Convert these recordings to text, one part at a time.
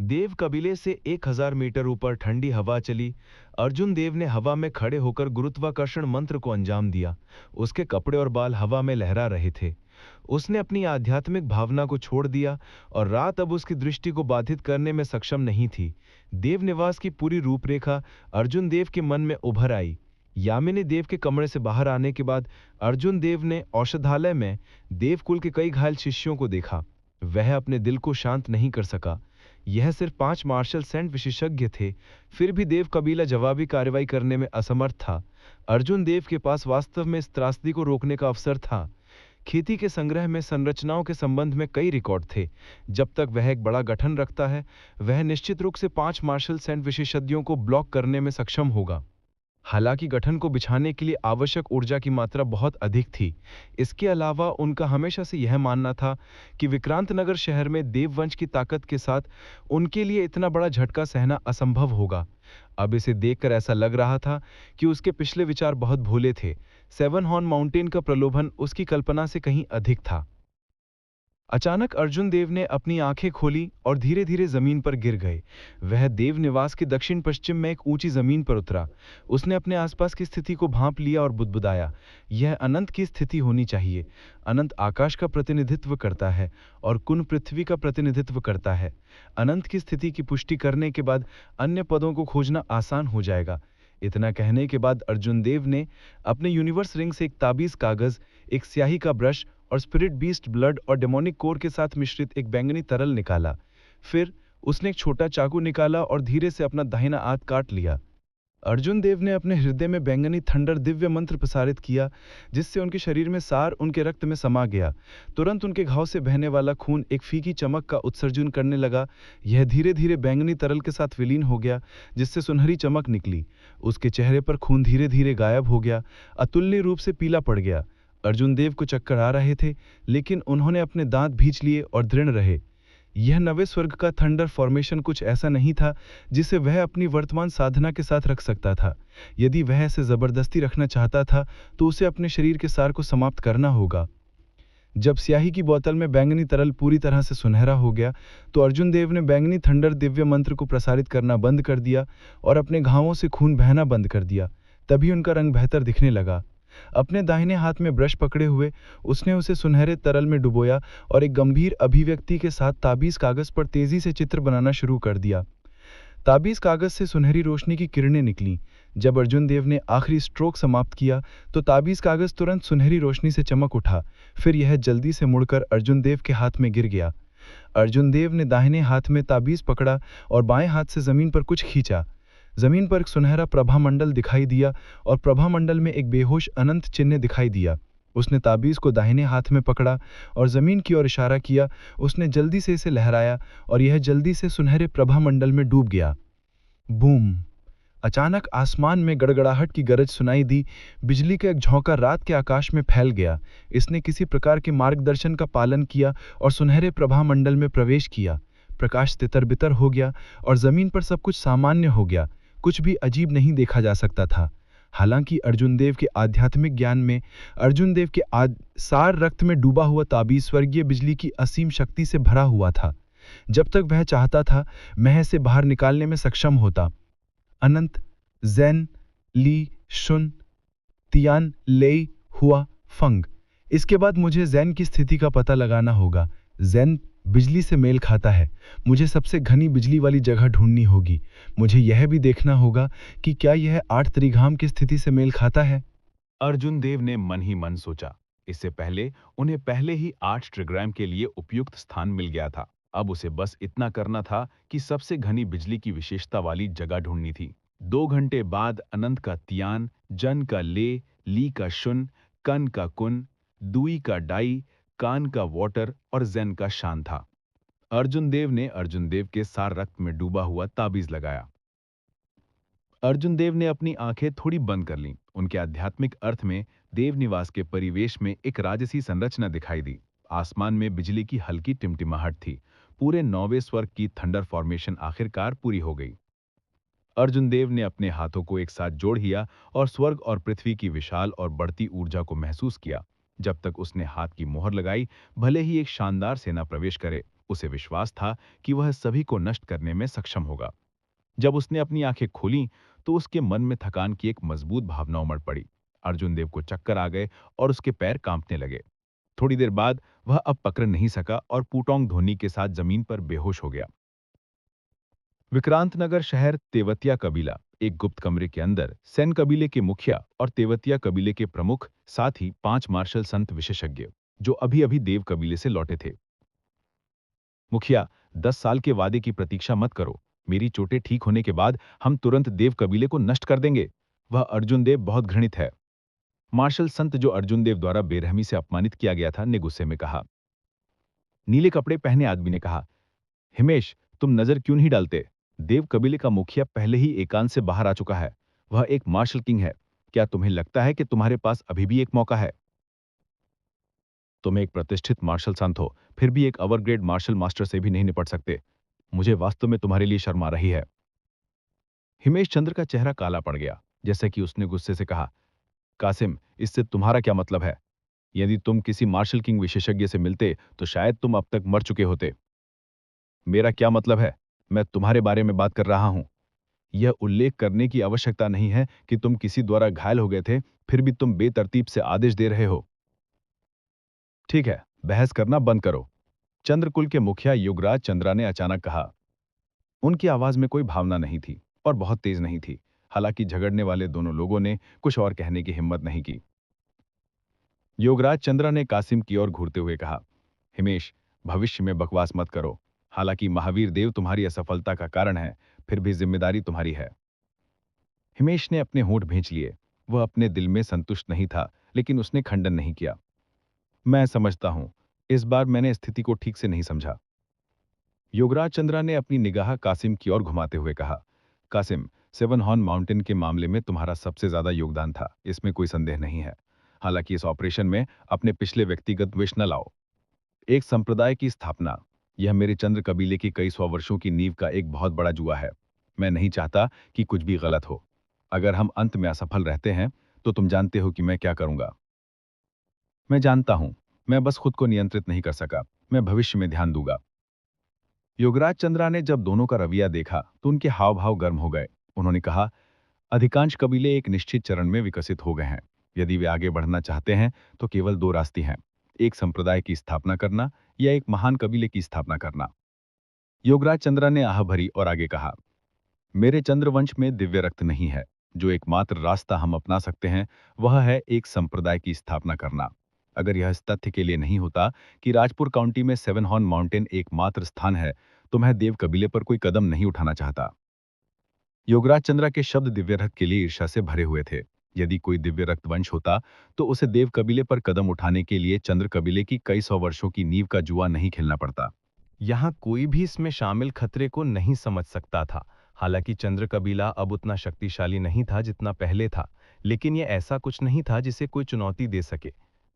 देव कबीले से 1000 मीटर ऊपर ठंडी हवा चली। अर्जुन देव ने हवा में खड़े होकर गुरुत्वाकर्षण मंत्र को अंजाम दिया। उसके कपड़े और बाल हवा में लहरा रहे थे। उसने अपनी आध्यात्मिक भावना को छोड़ दिया और रात अब उसकी दृष्टि को बाधित करने में सक्षम नहीं थी। देव निवास की पूरी रूपरेखा अर्जुन देव के मन में उभर आई। यामिनी देव के कमरे से बाहर आने के बाद अर्जुन देव ने औषधालय में देवकुल के कई घायल शिष्यों को देखा। वह अपने दिल को शांत नहीं कर सका। यह सिर्फ 5 मार्शल सेंट विशेषज्ञ थे, फिर भी देव कबीला जवाबी कार्रवाई करने में असमर्थ था। अर्जुन देव के पास वास्तव में इस त्रासदी को रोकने का अवसर था। खेती के संग्रह में संरचनाओं के संबंध में कई रिकॉर्ड थे। जब तक वह एक बड़ा गठन रखता है, वह निश्चित रूप से 5 मार्शल सेंट विशेषज्ञों को ब्लॉक करने में सक्षम होगा। हालांकि गठन को बिछाने के लिए आवश्यक ऊर्जा की मात्रा बहुत अधिक थी। इसके अलावा उनका हमेशा से यह मानना था कि विक्रांत नगर शहर में देववंश की ताकत के साथ उनके लिए इतना बड़ा झटका सहना असंभव होगा। अब इसे देखकर ऐसा लग रहा था कि उसके पिछले विचार बहुत भोले थे। सेवन हॉर्न माउंटेन का प्रलोभन उसकी कल्पना से कहीं अधिक था। अचानक अर्जुन देव ने अपनी आंखें खोली और धीरे धीरे जमीन पर गिर गए। वह देव निवास के दक्षिण पश्चिम में एक ऊंची जमीन पर उतरा। उसने अपने आसपास की स्थिति को भांप लिया और बुदबुदाया, यह अनंत की स्थिति होनी चाहिए। अनंत आकाश का प्रतिनिधित्व करता है और कुन पृथ्वी का प्रतिनिधित्व करता है। अनंत की स्थिति की पुष्टि करने के बाद अन्य पदों को खोजना आसान हो जाएगा। इतना कहने के बाद अर्जुन देव ने अपने यूनिवर्स रिंग से एक ताबीज कागज, एक स्याही का ब्रश और स्पिरिट बीस्ट ब्लड और डेमोनिक कोर के साथ मिश्रित एक बैंगनी तरल निकाला। फिर उसने एक छोटा चाकू निकाला और धीरे से अपना दाहिना हाथ काट लिया। अर्जुन देव ने अपने हृदय में बैंगनी थंडर दिव्य मंत्र प्रसारित किया, जिससे उनके शरीर में सार उनके रक्त में समा गया। तुरंत उनके घाव से बहने वाला खून एक फीकी चमक का उत्सर्जन करने लगा। यह धीरे धीरे बैंगनी तरल के साथ विलीन हो गया, जिससे सुनहरी चमक निकली। उसके चेहरे पर खून धीरे धीरे गायब हो गया, अतुलनीय रूप से पीला पड़ गया। अर्जुन देव को चक्कर आ रहे थे, लेकिन उन्होंने अपने दांत भींच लिए और दृढ़ रहे। यह नवे स्वर्ग का थंडर फॉर्मेशन कुछ ऐसा नहीं था जिसे वह अपनी वर्तमान साधना के साथ रख सकता था। यदि वह इसे जबरदस्ती रखना चाहता था तो उसे अपने शरीर के सार को समाप्त करना होगा। जब स्याही की बोतल में बैंगनी तरल पूरी तरह से सुनहरा हो गया तो अर्जुन देव ने बैंगनी थंडर दिव्य मंत्र को प्रसारित करना बंद कर दिया और अपने घावों से खून बहना बंद कर दिया। तभी उनका रंग बेहतर दिखने लगा। अपने दाहिने हाथ में ब्रश पकड़े हुए उसने उसे सुनहरे तरल में डुबोया और एक गंभीर अभिव्यक्ति के साथ ताबीज कागज पर तेजी से चित्र बनाना शुरू कर दिया। ताबीज कागज से सुनहरी रोशनी की किरणें निकलीं। जब अर्जुन देव ने आखिरी स्ट्रोक समाप्त किया तो ताबीज कागज तुरंत सुनहरी रोशनी से चमक उठा। फिर यह जल्दी से मुड़कर अर्जुन देव के हाथ में गिर गया। अर्जुन देव ने दाहिने हाथ में ताबीज पकड़ा और बाएं हाथ से जमीन पर कुछ खींचा। जमीन पर एक सुनहरा प्रभामंडल दिखाई दिया और प्रभामंडल में एक बेहोश अनंत चिन्ह दिखाई दिया। उसने ताबीज को दाहिने हाथ में पकड़ा और जमीन की ओर इशारा किया। उसने जल्दी से इसे लहराया और यह जल्दी से सुनहरे प्रभामंडल में डूब गया। बूम! अचानक आसमान में गड़गड़ाहट की गरज सुनाई दी। बिजली का एक झोंका रात के आकाश में फैल गया। इसने किसी प्रकार के मार्गदर्शन का पालन किया और सुनहरे प्रभामंडल में प्रवेश किया। प्रकाश तितर-बितर हो गया और जमीन पर सब कुछ सामान्य हो गया। कुछ भी अजीब नहीं देखा जा सकता था। हालांकि अर्जुन देव के आध्यात्मिक ज्ञान में अर्जुन देव के सार रक्त में डूबा हुआ ताबीज स्वर्गीय बिजली की असीम शक्ति से भरा हुआ था। जब तक वह चाहता था मैं इसे बाहर निकालने में सक्षम होता। अनंत, ज़ेन, ली, शुन, तियान, लेई, हुआ, फंग। इसके बाद मुझे ज़ेन की स्थिति का पता लगाना होगा। ज़ेन बिजली से मेल खाता है। मुझे सबसे घनी बिजली वाली जगह ढूंढनी होगी। मुझे यह भी देखना होगा कि क्या यह 8 त्रिघाम की स्थिति से मेल खाता है। अर्जुन देव ने मन ही मन सोचा। इससे पहले उन्हें पहले ही 8 ट्रिग्राम के लिए उपयुक्त स्थान मिल गया था। अब उसे बस इतना करना था कि सबसे घनी बिजली की विशेषता वाली जगह ढूंढनी थी। 2 घंटे बाद अनंत का तियान, जन का ले, ली का शुन, कन का कुन, दुई का डाई, कान का वाटर और ज़ेन का शान था। अर्जुन देव के सार रक्त में डूबा हुआ ताबीज लगाया। अर्जुन देव ने अपनी आंखें थोड़ी बंद कर लीं। उनके आध्यात्मिक अर्थ में देव निवास के परिवेश में एक राजसी संरचना दिखाई दी। आसमान में बिजली की हल्की टिमटिमाहट थी। पूरे 9वें स्वर्ग की थंडर फॉर्मेशन आखिरकार पूरी हो गई। अर्जुन देव ने अपने हाथों को एक साथ जोड़ लिया और स्वर्ग और पृथ्वी की विशाल और बढ़ती ऊर्जा को महसूस किया। जब तक उसने हाथ की मोहर लगाई, भले ही एक शानदार सेना प्रवेश करे, उसे विश्वास था कि वह सभी को नष्ट करने में सक्षम होगा। जब उसने अपनी आंखें खोलीं, तो उसके मन में थकान की एक मजबूत भावना उमड़ पड़ी। अर्जुन देव को चक्कर आ गए और उसके पैर कांपने लगे। थोड़ी देर बाद वह अब पकड़ नहीं सका और पुटोंग धोनी के साथ जमीन पर बेहोश हो गया। विक्रांतनगर शहर तेवतिया कबीला एक गुप्त कमरे के अंदर सेन कबीले के मुखिया और तेवतिया कबीले के प्रमुख, साथ ही 5 मार्शल संत विशेषज्ञ जो अभी अभी देव कबीले से लौटे थे। मुखिया, 10 साल के वादे की प्रतीक्षा मत करो। मेरी चोटें ठीक होने के बाद हम तुरंत देव कबीले को नष्ट कर देंगे। वह अर्जुन देव बहुत घृणित है। मार्शल संत, जो अर्जुन देव द्वारा बेरहमी से अपमानित किया गया था, ने गुस्से में कहा। नीले कपड़े पहने आदमी ने कहा, हिमेश, तुम नजर क्यों नहीं डालते? देव कबीले का मुखिया पहले ही एकांत से बाहर आ चुका है। वह एक मार्शल किंग है। क्या तुम्हें लगता है कि तुम्हारे पास अभी भी एक मौका है? तुम एक प्रतिष्ठित मार्शल संत हो, फिर भी एक अवरग्रेड मार्शल मास्टर से भी नहीं निपट सकते। मुझे वास्तव में तुम्हारे लिए शर्म आ रही है। हिमेश चंद्र का चेहरा काला पड़ गया, जैसे कि उसने गुस्से से कहा, कासिम, इससे तुम्हारा क्या मतलब है? यदि तुम किसी मार्शल किंग विशेषज्ञ से मिलते तो शायद तुम अब तक मर चुके होते। मेरा क्या मतलब है? मैं तुम्हारे बारे में बात कर रहा हूं। यह उल्लेख करने की आवश्यकता नहीं है कि तुम किसी द्वारा घायल हो गए थे, फिर भी तुम बेतरतीब से आदेश दे रहे हो। ठीक है, बहस करना बंद करो। चंद्रकुल के मुखिया युगराज चंद्रा ने अचानक कहा। उनकी आवाज में कोई भावना नहीं थी और बहुत तेज नहीं थी। हालांकि झगड़ने वाले दोनों लोगों ने कुछ और कहने की हिम्मत नहीं की। योगराज चंद्रा ने कासिम की ओर घूरते हुए कहा, हिमेश, भविष्य में बकवास मत करो। हालांकि महावीर देव तुम्हारी असफलता का कारण है, फिर भी जिम्मेदारी तुम्हारी है। हिमेश ने अपने होंठ भींच लिए। वह अपने दिल में संतुष्ट नहीं था, लेकिन उसने खंडन नहीं किया। मैं समझता हूं, इस बार मैंने स्थिति को ठीक से नहीं समझा। योगराज चंद्रा ने अपनी निगाह कासिम की ओर घुमाते हुए कहा, कासिम, सेवन हॉर्न माउंटेन के मामले में तुम्हारा सबसे ज्यादा योगदान था, इसमें कोई संदेह नहीं है। हालांकि इस ऑपरेशन में अपने पिछले व्यक्तिगत विष न लाओ। एक संप्रदाय की स्थापना, यह मेरे चंद्र कबीले की कई सौ वर्षों की नींव का एक बहुत बड़ा जुआ है। मैं नहीं चाहता कि कुछ भी गलत हो। अगर हम अंत में असफल रहते हैं, तो तुम जानते हो कि मैं क्या करूंगा। मैं जानता हूं, मैं बस खुद को नियंत्रित नहीं कर सका। मैं भविष्य में ध्यान दूंगा। योगराज चंद्रा ने जब दोनों का रवैया देखा तो उनके हाव भाव गर्म हो गए। उन्होंने कहा, अधिकांश कबीले एक निश्चित चरण में विकसित हो गए हैं। यदि वे आगे बढ़ना चाहते हैं तो केवल दो रास्ते हैं, एक संप्रदाय की स्थापना करना या एक महान कबीले की स्थापना करना। योगराज चंद्रा ने आह भरी और आगे कहा, मेरे चंद्रवंश में दिव्य रक्त नहीं है। जो एकमात्र रास्ता हम अपना सकते हैं वह है एक संप्रदाय की स्थापना करना। अगर यह इस तथ्य के लिए नहीं होता कि राजपुर काउंटी में सेवन हॉर्न माउंटेन एकमात्र स्थान है, तो मैं देव कबीले पर कोई कदम नहीं उठाना चाहता। योगराज चंद्रा के शब्द दिव्य रक्त के लिए ईर्ष्या से भरे हुए थे। यदि कोई दिव्य रक्त वंश होता तो उसे देव कबीले पर कदम उठाने के लिए चंद्र कबीले की कई सौ वर्षों की नींव का जुआ नहीं खेलना पड़ता। यहाँ कोई भी इसमें शामिल खतरे को नहीं समझ सकता था। हालांकि चंद्र कबीला अब उतना शक्तिशाली नहीं था जितना पहले था, लेकिन यह ऐसा कुछ नहीं था जिसे कोई चुनौती दे सके।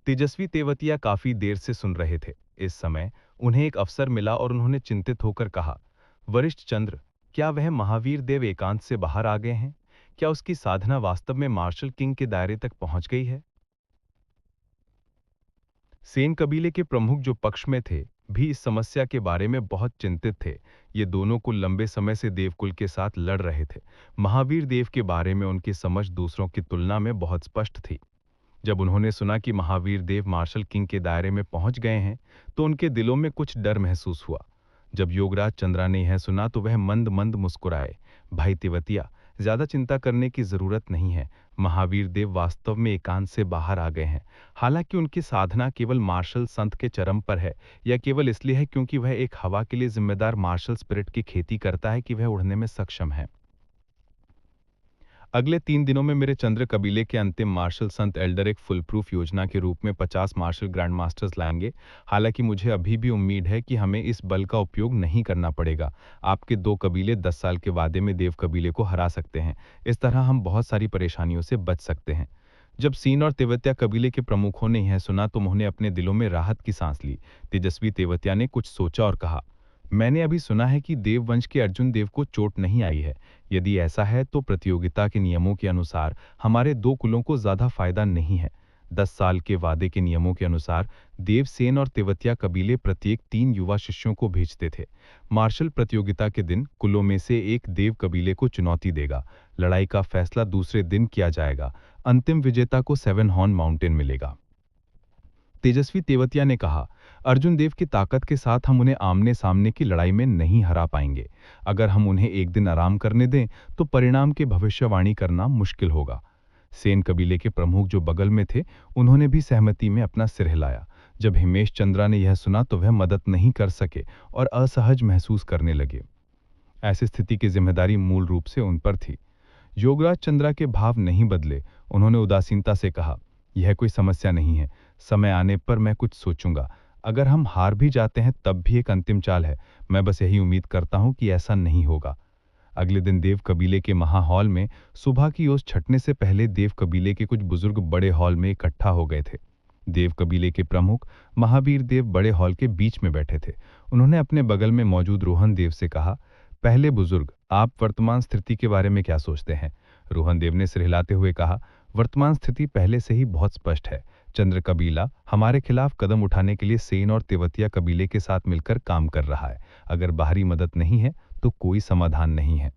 तेजस्वी तेवतिया काफी देर से सुन रहे थे। इस समय उन्हें एक अवसर मिला और उन्होंने चिंतित होकर कहा, वरिष्ठ चंद्र, क्या वह महावीर देव एकांत से बाहर आ गए हैं? क्या उसकी साधना वास्तव में मार्शल किंग के दायरे तक पहुंच गई है? सेन कबीले के प्रमुख, जो पक्ष में थे, भी इस समस्या के बारे में बहुत चिंतित थे। ये दोनों कुल लंबे समय से देवकुल के साथ लड़ रहे थे। महावीर देव के बारे में उनकी समझ दूसरों की तुलना में बहुत स्पष्ट थी। जब उन्होंने सुना कि महावीर देव मार्शल किंग के दायरे में पहुंच गए हैं, तो उनके दिलों में कुछ डर महसूस हुआ। जब योगराज चंद्रा ने यह सुना तो वह मंद मंद मुस्कुराए। भाई तिवतिया, ज्यादा चिंता करने की जरूरत नहीं है। महावीर देव वास्तव में एकांत से बाहर आ गए हैं। हालांकि उनकी साधना केवल मार्शल संत के चरम पर है, या केवल इसलिए है क्योंकि वह एक हवा के लिए जिम्मेदार मार्शल स्पिरिट की खेती करता है कि वह उड़ने में सक्षम है। अगले 3 दिनों में मेरे चंद्र कबीले के अंतिम मार्शल संत एल्डर एक फुल प्रूफ योजना के रूप में 50 मार्शल ग्रैंड मास्टर्स लाएंगे। हालांकि मुझे अभी भी उम्मीद है कि हमें इस बल का उपयोग नहीं करना पड़ेगा। आपके 2 कबीले 10 साल के वादे में देव कबीले को हरा सकते हैं। इस तरह हम बहुत सारी परेशानियों से बच सकते हैं। जब सीन और तेवतिया कबीले के प्रमुखों ने यह सुना तो उन्होंने अपने दिलों में राहत की सांस ली। तेजस्वी तेवतिया ने कुछ सोचा और कहा, मैंने अभी सुना है कि देववंश के अर्जुन देव को चोट नहीं आई है। यदि ऐसा है तो प्रतियोगिता के नियमों के अनुसार हमारे 2 कुलों को ज्यादा फायदा नहीं है। 10 साल के वादे के नियमों के अनुसार देवसेन और तेवतिया कबीले प्रत्येक 3 युवा शिष्यों को भेजते थे। मार्शल प्रतियोगिता के दिन कुलों में से एक देव कबीले को चुनौती देगा। लड़ाई का फैसला दूसरे दिन किया जाएगा। अंतिम विजेता को 7 हॉर्न माउंटेन मिलेगा। तेजस्वी तेवतिया ने कहा, अर्जुन देव की ताकत के साथ हम उन्हें आमने सामने की लड़ाई में नहीं हरा पाएंगे। अगर हम उन्हें एक दिन आराम करने दें तो परिणाम की भविष्यवाणी करना मुश्किल होगा। सेन कबीले के प्रमुख जो बगल में थे, उन्होंने भी सहमति में अपना सिर हिलाया। जब हिमेश चंद्रा ने यह सुना तो वह मदद नहीं कर सके और असहज महसूस करने लगे। ऐसी स्थिति की जिम्मेदारी मूल रूप से उन पर थी। योगराज चंद्रा के भाव नहीं बदले। उन्होंने उदासीनता से कहा, यह कोई समस्या नहीं है। समय आने पर मैं कुछ सोचूंगा। अगर हम हार भी जाते हैं तब भी एक अंतिम चाल है। मैं बस यही उम्मीद करता हूं कि ऐसा नहीं होगा। अगले दिन देव कबीले के महा हॉल में सुबह की ओस छटने से पहले देव कबीले के कुछ बुजुर्ग बड़े हॉल में इकट्ठा हो गए थे। देव कबीले के प्रमुख महावीर देव बड़े हॉल के बीच में बैठे थे। उन्होंने अपने बगल में मौजूद रोहन देव से कहा, पहले बुजुर्ग, आप वर्तमान स्थिति के बारे में क्या सोचते हैं? रोहन देव ने सिर हिलाते हुए कहा, वर्तमान स्थिति पहले से ही बहुत स्पष्ट है। चंद्र कबीला हमारे खिलाफ कदम उठाने के लिए सेन और तेवतिया कबीले के साथ मिलकर काम कर रहा है। अगर बाहरी मदद नहीं है तो कोई समाधान नहीं है।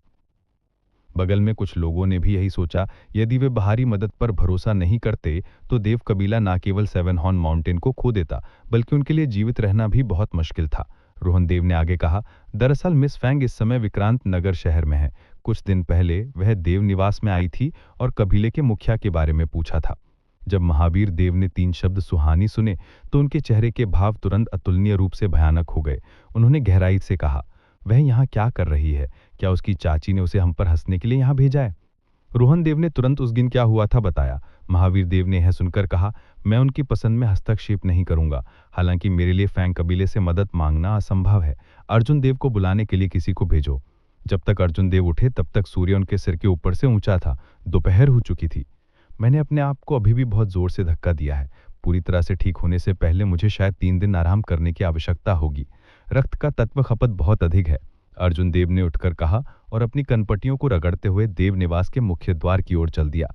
बगल में कुछ लोगों ने भी यही सोचा। यदि वे बाहरी मदद पर भरोसा नहीं करते तो देव कबीला न केवल 7 हॉर्न माउंटेन को खो देता, बल्कि उनके लिए जीवित रहना भी बहुत मुश्किल था। रोहन देव ने आगे कहा, दरअसल मिस फैंग इस समय विक्रांत नगर शहर में है। कुछ दिन पहले वह देव निवास में आई थी और कबीले के मुखिया के बारे में पूछा था। जब महावीर देव ने 3 शब्द सुहानी सुने तो उनके चेहरे के भाव तुरंत अतुलनीय रूप से भयानक हो गए। उन्होंने गहराई से कहा, वह यहाँ क्या कर रही है? क्या उसकी चाची ने उसे हम पर हंसने के लिए यहाँ भेजा है? रोहन देव ने तुरंत उस दिन क्या हुआ था बताया। महावीर देव ने यह सुनकर कहा, मैं उनकी पसंद में हस्तक्षेप नहीं करूंगा। हालांकि मेरे लिए फैंग कबीले से मदद मांगना असंभव है। अर्जुन देव को बुलाने के लिए किसी को भेजो। जब तक अर्जुन देव उठे तब तक सूर्य उनके सिर के ऊपर से ऊंचा था। दोपहर हो चुकी थी। मैंने अपने आप को अभी भी बहुत जोर से धक्का दिया है। पूरी तरह से ठीक होने से पहले मुझे शायद 3 दिन आराम करने की आवश्यकता होगी। रक्त का तत्व खपत बहुत अधिक है। अर्जुन देव ने उठकर कहा और अपनी कनपटियों को रगड़ते हुए देव निवास के मुख्य द्वार की ओर चल दिया।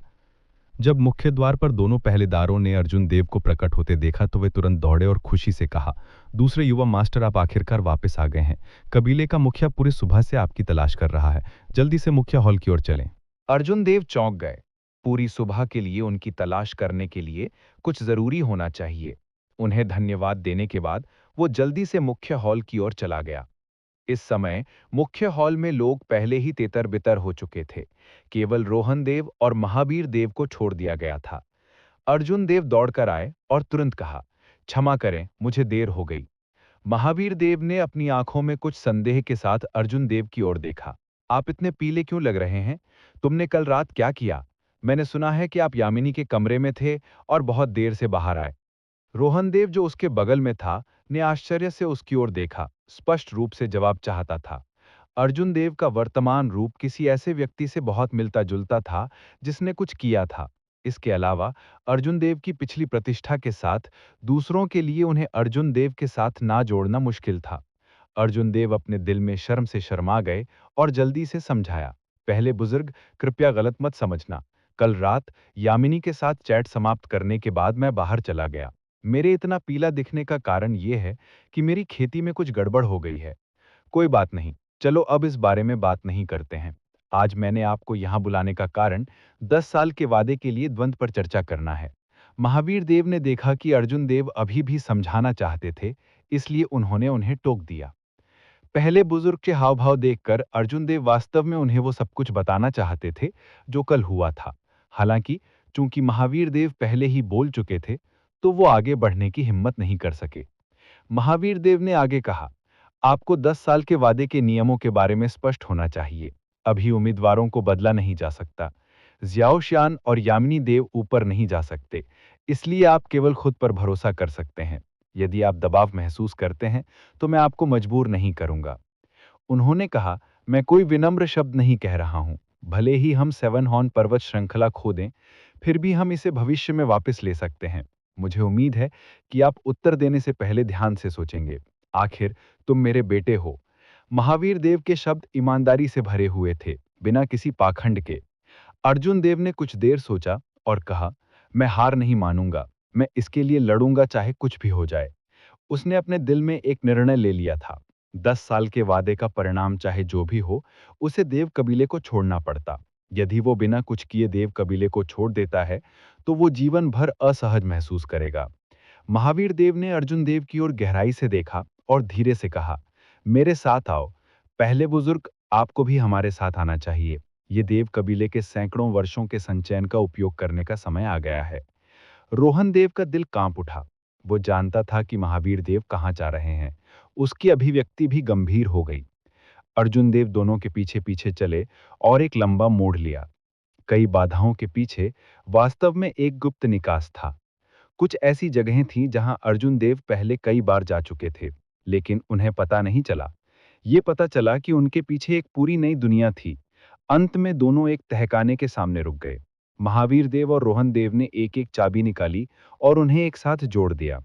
जब मुख्य द्वार पर दोनों पहरेदारों ने अर्जुन देव को प्रकट होते देखा तो वे तुरंत दौड़े और खुशी से कहा, दूसरे युवा मास्टर, आप आखिरकार वापस आ गए हैं। कबीले का मुखिया पूरी सुबह से आपकी तलाश कर रहा है। जल्दी से मुख्य हॉल की ओर चलें। अर्जुन देव चौंक गए। पूरी सुबह के लिए उनकी तलाश करने के लिए कुछ जरूरी होना चाहिए। उन्हें धन्यवाद देने के बाद वो जल्दी से मुख्य हॉल की ओर चला गया। इस समय मुख्य हॉल में लोग पहले ही तेतर बितर हो चुके थे। केवल रोहन देव और महावीर देव को छोड़ दिया गया था। अर्जुन देव दौड़कर आए और तुरंत कहा, क्षमा करें, मुझे देर हो गई। महावीर देव ने अपनी आंखों में कुछ संदेह के साथ अर्जुन देव की ओर देखा। आप इतने पीले क्यों लग रहे हैं? तुमने कल रात क्या किया? मैंने सुना है कि आप यामिनी के कमरे में थे और बहुत देर से बाहर आए। रोहन देव, जो उसके बगल में था, ने आश्चर्य से उसकी ओर देखा, स्पष्ट रूप से जवाब चाहता था। अर्जुन देव का वर्तमान रूप किसी ऐसे व्यक्ति से बहुत मिलता जुलता था जिसने कुछ किया था। इसके अलावा अर्जुन देव की पिछली प्रतिष्ठा के साथ दूसरों के लिए उन्हें अर्जुन देव के साथ ना जोड़ना मुश्किल था। अर्जुन देव अपने दिल में शर्म से शर्मा गए और जल्दी से समझाया, पहले बुजुर्ग, कृपया गलत मत समझना। कल रात यामिनी के साथ चैट समाप्त करने के बाद मैं बाहर चला गया। मेरे इतना पीला दिखने का कारण यह है कि मेरी खेती में कुछ गड़बड़ हो गई है। कोई बात नहीं, चलो अब इस बारे में बात नहीं करते हैं। आज मैंने आपको यहाँ बुलाने का कारण 10 साल के वादे के लिए द्वंद्व पर चर्चा करना है। महावीर देव ने देखा कि अर्जुन देव अभी भी समझाना चाहते थे, इसलिए उन्होंने उन्हें टोक दिया। पहले बुजुर्ग के हाव भाव देखकर अर्जुन देव वास्तव में उन्हें वो सब कुछ बताना चाहते थे जो कल हुआ था। हालांकि चूंकि महावीर देव पहले ही बोल चुके थे, तो वो आगे बढ़ने की हिम्मत नहीं कर सके। महावीर देव ने आगे कहा, आपको 10 साल के वादे के नियमों के बारे में स्पष्ट होना चाहिए। अभी उम्मीदवारों को बदला नहीं जा सकता। जियाओ शियान और यामिनी देव ऊपर नहीं जा सकते, इसलिए आप केवल खुद पर भरोसा कर सकते हैं। यदि आप दबाव महसूस करते हैं तो मैं आपको मजबूर नहीं करूंगा। उन्होंने कहा, मैं कोई विनम्र शब्द नहीं कह रहा हूं। भले ही हम 7 हॉर्न पर्वत श्रृंखला खो दें, फिर भी हम इसे भविष्य में वापस ले सकते हैं। मुझे उम्मीद है कि आप उत्तर देने से पहले ध्यान से सोचेंगे। आखिर तुम मेरे बेटे हो। महावीर देव के शब्द ईमानदारी से भरे हुए थे, बिना किसी पाखंड के। अर्जुन देव ने कुछ देर सोचा और कहा, मैं हार नहीं मानूंगा, मैं इसके लिए लड़ूंगा चाहे कुछ भी हो जाए। उसने अपने दिल में एक निर्णय ले लिया था। 10 साल के वादे का परिणाम चाहे जो भी हो, उसे देव कबीले को छोड़ना पड़ता। यदि वो बिना कुछ किए देव कबीले को छोड़ देता है, तो वो जीवन भर असहज महसूस करेगा। महावीर देव ने अर्जुन देव की ओर गहराई से देखा और धीरे से कहा, मेरे साथ आओ। पहले बुजुर्ग, आपको भी हमारे साथ आना चाहिए। ये देव कबीले के सैकड़ों वर्षों के संचयन का उपयोग करने का समय आ गया है। रोहन देव का दिल कांप उठा। वो जानता था कि महावीर देव कहाँ जा रहे हैं। उसकी अभिव्यक्ति भी गंभीर हो गई। अर्जुन देव दोनों के पीछे पीछे चले और एक लंबा मोड़ लिया। कई बाधाओं के पीछे वास्तव में एक गुप्त निकास था। कुछ ऐसी जगहें थीं जहां अर्जुन देव पहले कई बार जा चुके थे, लेकिन उन्हें पता नहीं चला। ये पता चला कि उनके पीछे एक पूरी नई दुनिया थी। अंत में दोनों एक तहखाने के सामने रुक गए। महावीर देव और रोहन देव ने एक एक चाबी निकाली और उन्हें एक साथ जोड़ दिया।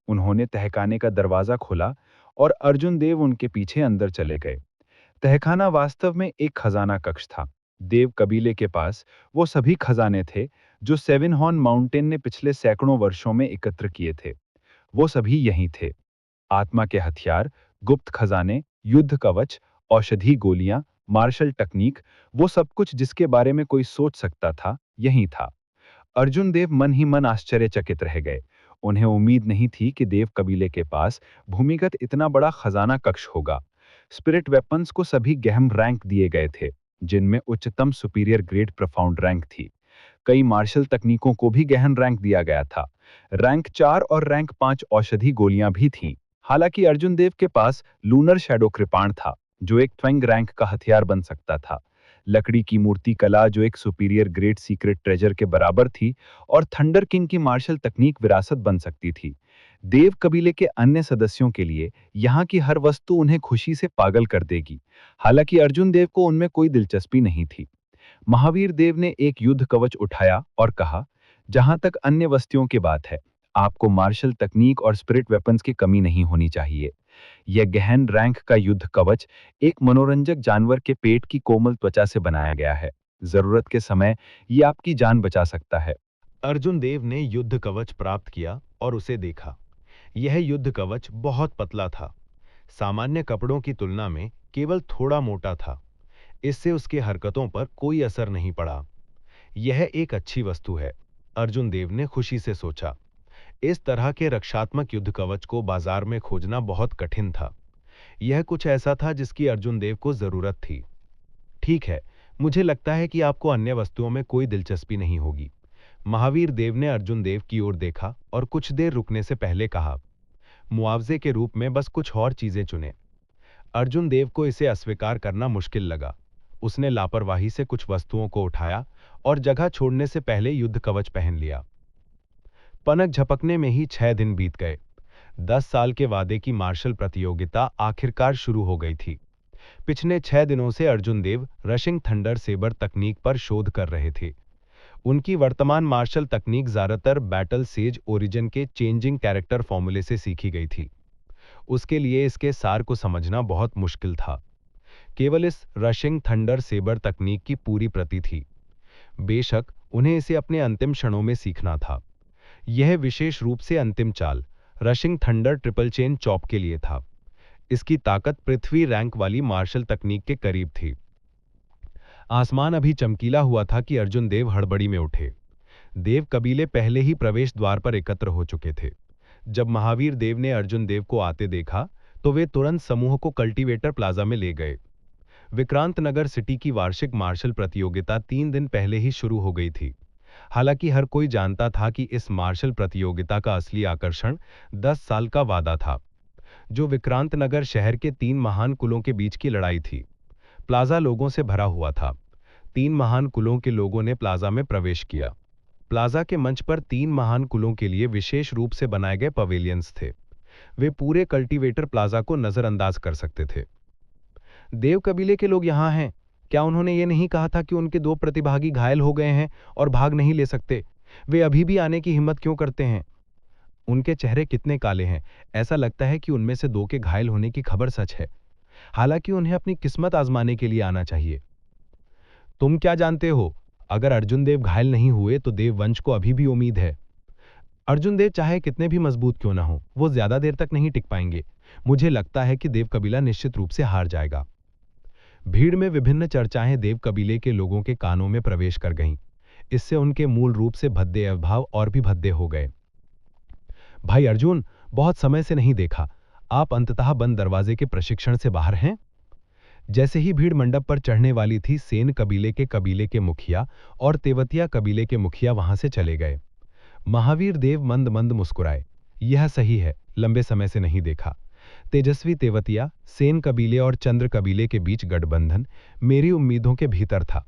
उन्होंने तहखाने का दरवाजा खोला और अर्जुन देव उनके पीछे अंदर चले गए। तहखाना वास्तव में एक खजाना कक्ष था। देव कबीले के पास वो सभी खजाने थे जो सेवन हॉर्न माउंटेन ने पिछले सैकड़ों वर्षों में एकत्र किए थे। वो सभी यहीं थे। आत्मा के हथियार, गुप्त खजाने, युद्ध कवच, औषधि गोलियां, मार्शल तकनीक, वो सब कुछ जिसके बारे में कोई सोच सकता था, यहीं था। अर्जुन देव मन ही मन आश्चर्यचकित रह गए। उन्हें उम्मीद नहीं थी कि देव कबीले के पास भूमिगत इतना बड़ा खजाना कक्ष होगा। स्पिरिट वेपन्स को सभी गहन रैंक दिए गए थे, जिनमें उच्चतम सुपीरियर ग्रेड प्रोफाउंड रैंक थी। कई मार्शल तकनीकों को भी गहन रैंक दिया गया था। रैंक 4 और रैंक 5 औषधि गोलियां भी थीं। हालांकि अर्जुन देव के पास लूनर शैडो कृपाण था, जो एक ट्वेंग रैंक का हथियार बन सकता था। लकड़ी की मूर्ति कला, जो एक सुपीरियर ग्रेड सीक्रेट ट्रेजर के बराबर थी, और थंडर किंग की मार्शल तकनीक विरासत बन सकती थी। देव कबीले के अन्य सदस्यों के लिए यहाँ की हर वस्तु उन्हें खुशी से पागल कर देगी। हालांकि अर्जुन देव को उनमें कोई दिलचस्पी नहीं थी। महावीर देव ने एक युद्ध कवच उठाया और कहा, जहां तक अन्य वस्तुओं की बात है, आपको मार्शल तकनीक और स्पिरिट वेपन्स की कमी नहीं होनी चाहिए। यह गहन रैंक का युद्ध कवच एक मनोरंजक जानवर के पेट की कोमल त्वचा से बनाया गया है। जरूरत के समय ये आपकी जान बचा सकता है। अर्जुन देव ने युद्ध कवच प्राप्त किया और उसे देखा। यह युद्ध कवच बहुत पतला था, सामान्य कपड़ों की तुलना में केवल थोड़ा मोटा था। इससे उसके हरकतों पर कोई असर नहीं पड़ा। यह एक अच्छी वस्तु है, अर्जुन देव ने खुशी से सोचा। इस तरह के रक्षात्मक युद्ध कवच को बाजार में खोजना बहुत कठिन था। यह कुछ ऐसा था जिसकी अर्जुन देव को जरूरत थी। ठीक है, मुझे लगता है कि आपको अन्य वस्तुओं में कोई दिलचस्पी नहीं होगी। महावीर देव ने अर्जुन देव की ओर देखा और कुछ देर रुकने से पहले कहा, मुआवजे के रूप में बस कुछ और चीजें चुनें। अर्जुन देव को इसे अस्वीकार करना मुश्किल लगा। उसने लापरवाही से कुछ वस्तुओं को उठाया और जगह छोड़ने से पहले युद्ध कवच पहन लिया। पनक झपकने में ही 6 दिन बीत गए। 10 साल के वादे की मार्शल प्रतियोगिता आखिरकार शुरू हो गई थी। पिछले 6 दिनों से अर्जुन देव रशिंग थंडर सेबर तकनीक पर शोध कर रहे थे। उनकी वर्तमान मार्शल तकनीक ज्यादातर बैटल सेज ओरिजिन के चेंजिंग कैरेक्टर फॉर्मूले से सीखी गई थी। उसके लिए इसके सार को समझना बहुत मुश्किल था। केवल इस रशिंग थंडर सेबर तकनीक की पूरी प्रति थी। बेशक उन्हें इसे अपने अंतिम क्षणों में सीखना था। यह विशेष रूप से अंतिम चाल rushing thunder triple chain chop के लिए था। इसकी ताकत पृथ्वी रैंक वाली मार्शल तकनीक के करीब थी। आसमान अभी चमकीला हुआ था कि अर्जुन देव हड़बड़ी में उठे। देव कबीले पहले ही प्रवेश द्वार पर एकत्र हो चुके थे। जब महावीर देव ने अर्जुन देव को आते देखा, तो वे तुरंत समूह को कल्टीवेटर प्लाजा में ले गए। विक्रांत नगर सिटी की वार्षिक मार्शल प्रतियोगिता 3 दिन पहले ही शुरू हो गई थी। हालांकि हर कोई जानता था कि इस मार्शल प्रतियोगिता का असली आकर्षण 10 साल का वादा था, जो विक्रांत नगर शहर के 3 महान कुलों के बीच की लड़ाई थी। प्लाजा लोगों से भरा हुआ था। 3 महान कुलों के लोगों ने प्लाजा में प्रवेश किया। प्लाजा के मंच पर 3 महान कुलों के लिए विशेष रूप से बनाए गए पवेलियंस थे। वे पूरे कल्टीवेटर प्लाजा को नजरअंदाज कर सकते थे। देव कबीले के लोग यहाँ हैं। क्या उन्होंने ये नहीं कहा था कि उनके 2 प्रतिभागी घायल हो गए हैं और भाग नहीं ले सकते? वे अभी भी आने की हिम्मत क्यों करते हैं? उनके चेहरे कितने काले हैं। ऐसा लगता है कि उनमें से 2 के घायल होने की खबर सच है। हालांकि उन्हें अपनी किस्मत आजमाने के लिए आना चाहिए। तुम क्या जानते हो? अगर अर्जुन देव घायल नहीं हुए तो देव वंश को अभी भी उम्मीद है। अर्जुन देव चाहे कितने भी मजबूत क्यों ना हो, वो ज्यादा देर तक नहीं टिक पाएंगे। मुझे लगता है कि देव कबीला निश्चित रूप से हार जाएगा। भीड़ में विभिन्न चर्चाएं देव कबीले के लोगों के कानों में प्रवेश कर गईं। इससे उनके मूल रूप से भद्दे अभाव और भी भद्दे हो गए। भाई अर्जुन, बहुत समय से नहीं देखा, आप अंततः बंद दरवाजे के प्रशिक्षण से बाहर हैं? जैसे ही भीड़ मंडप पर चढ़ने वाली थी, सेन कबीले के मुखिया और तेवतिया कबीले के मुखिया वहां से चले गए। महावीर देव मंद मंद मुस्कुराए। यह सही है, लंबे समय से नहीं देखा। तेजस्वी तेवतिया, सेन कबीले और चंद्र कबीले के बीच गठबंधन मेरी उम्मीदों के भीतर था।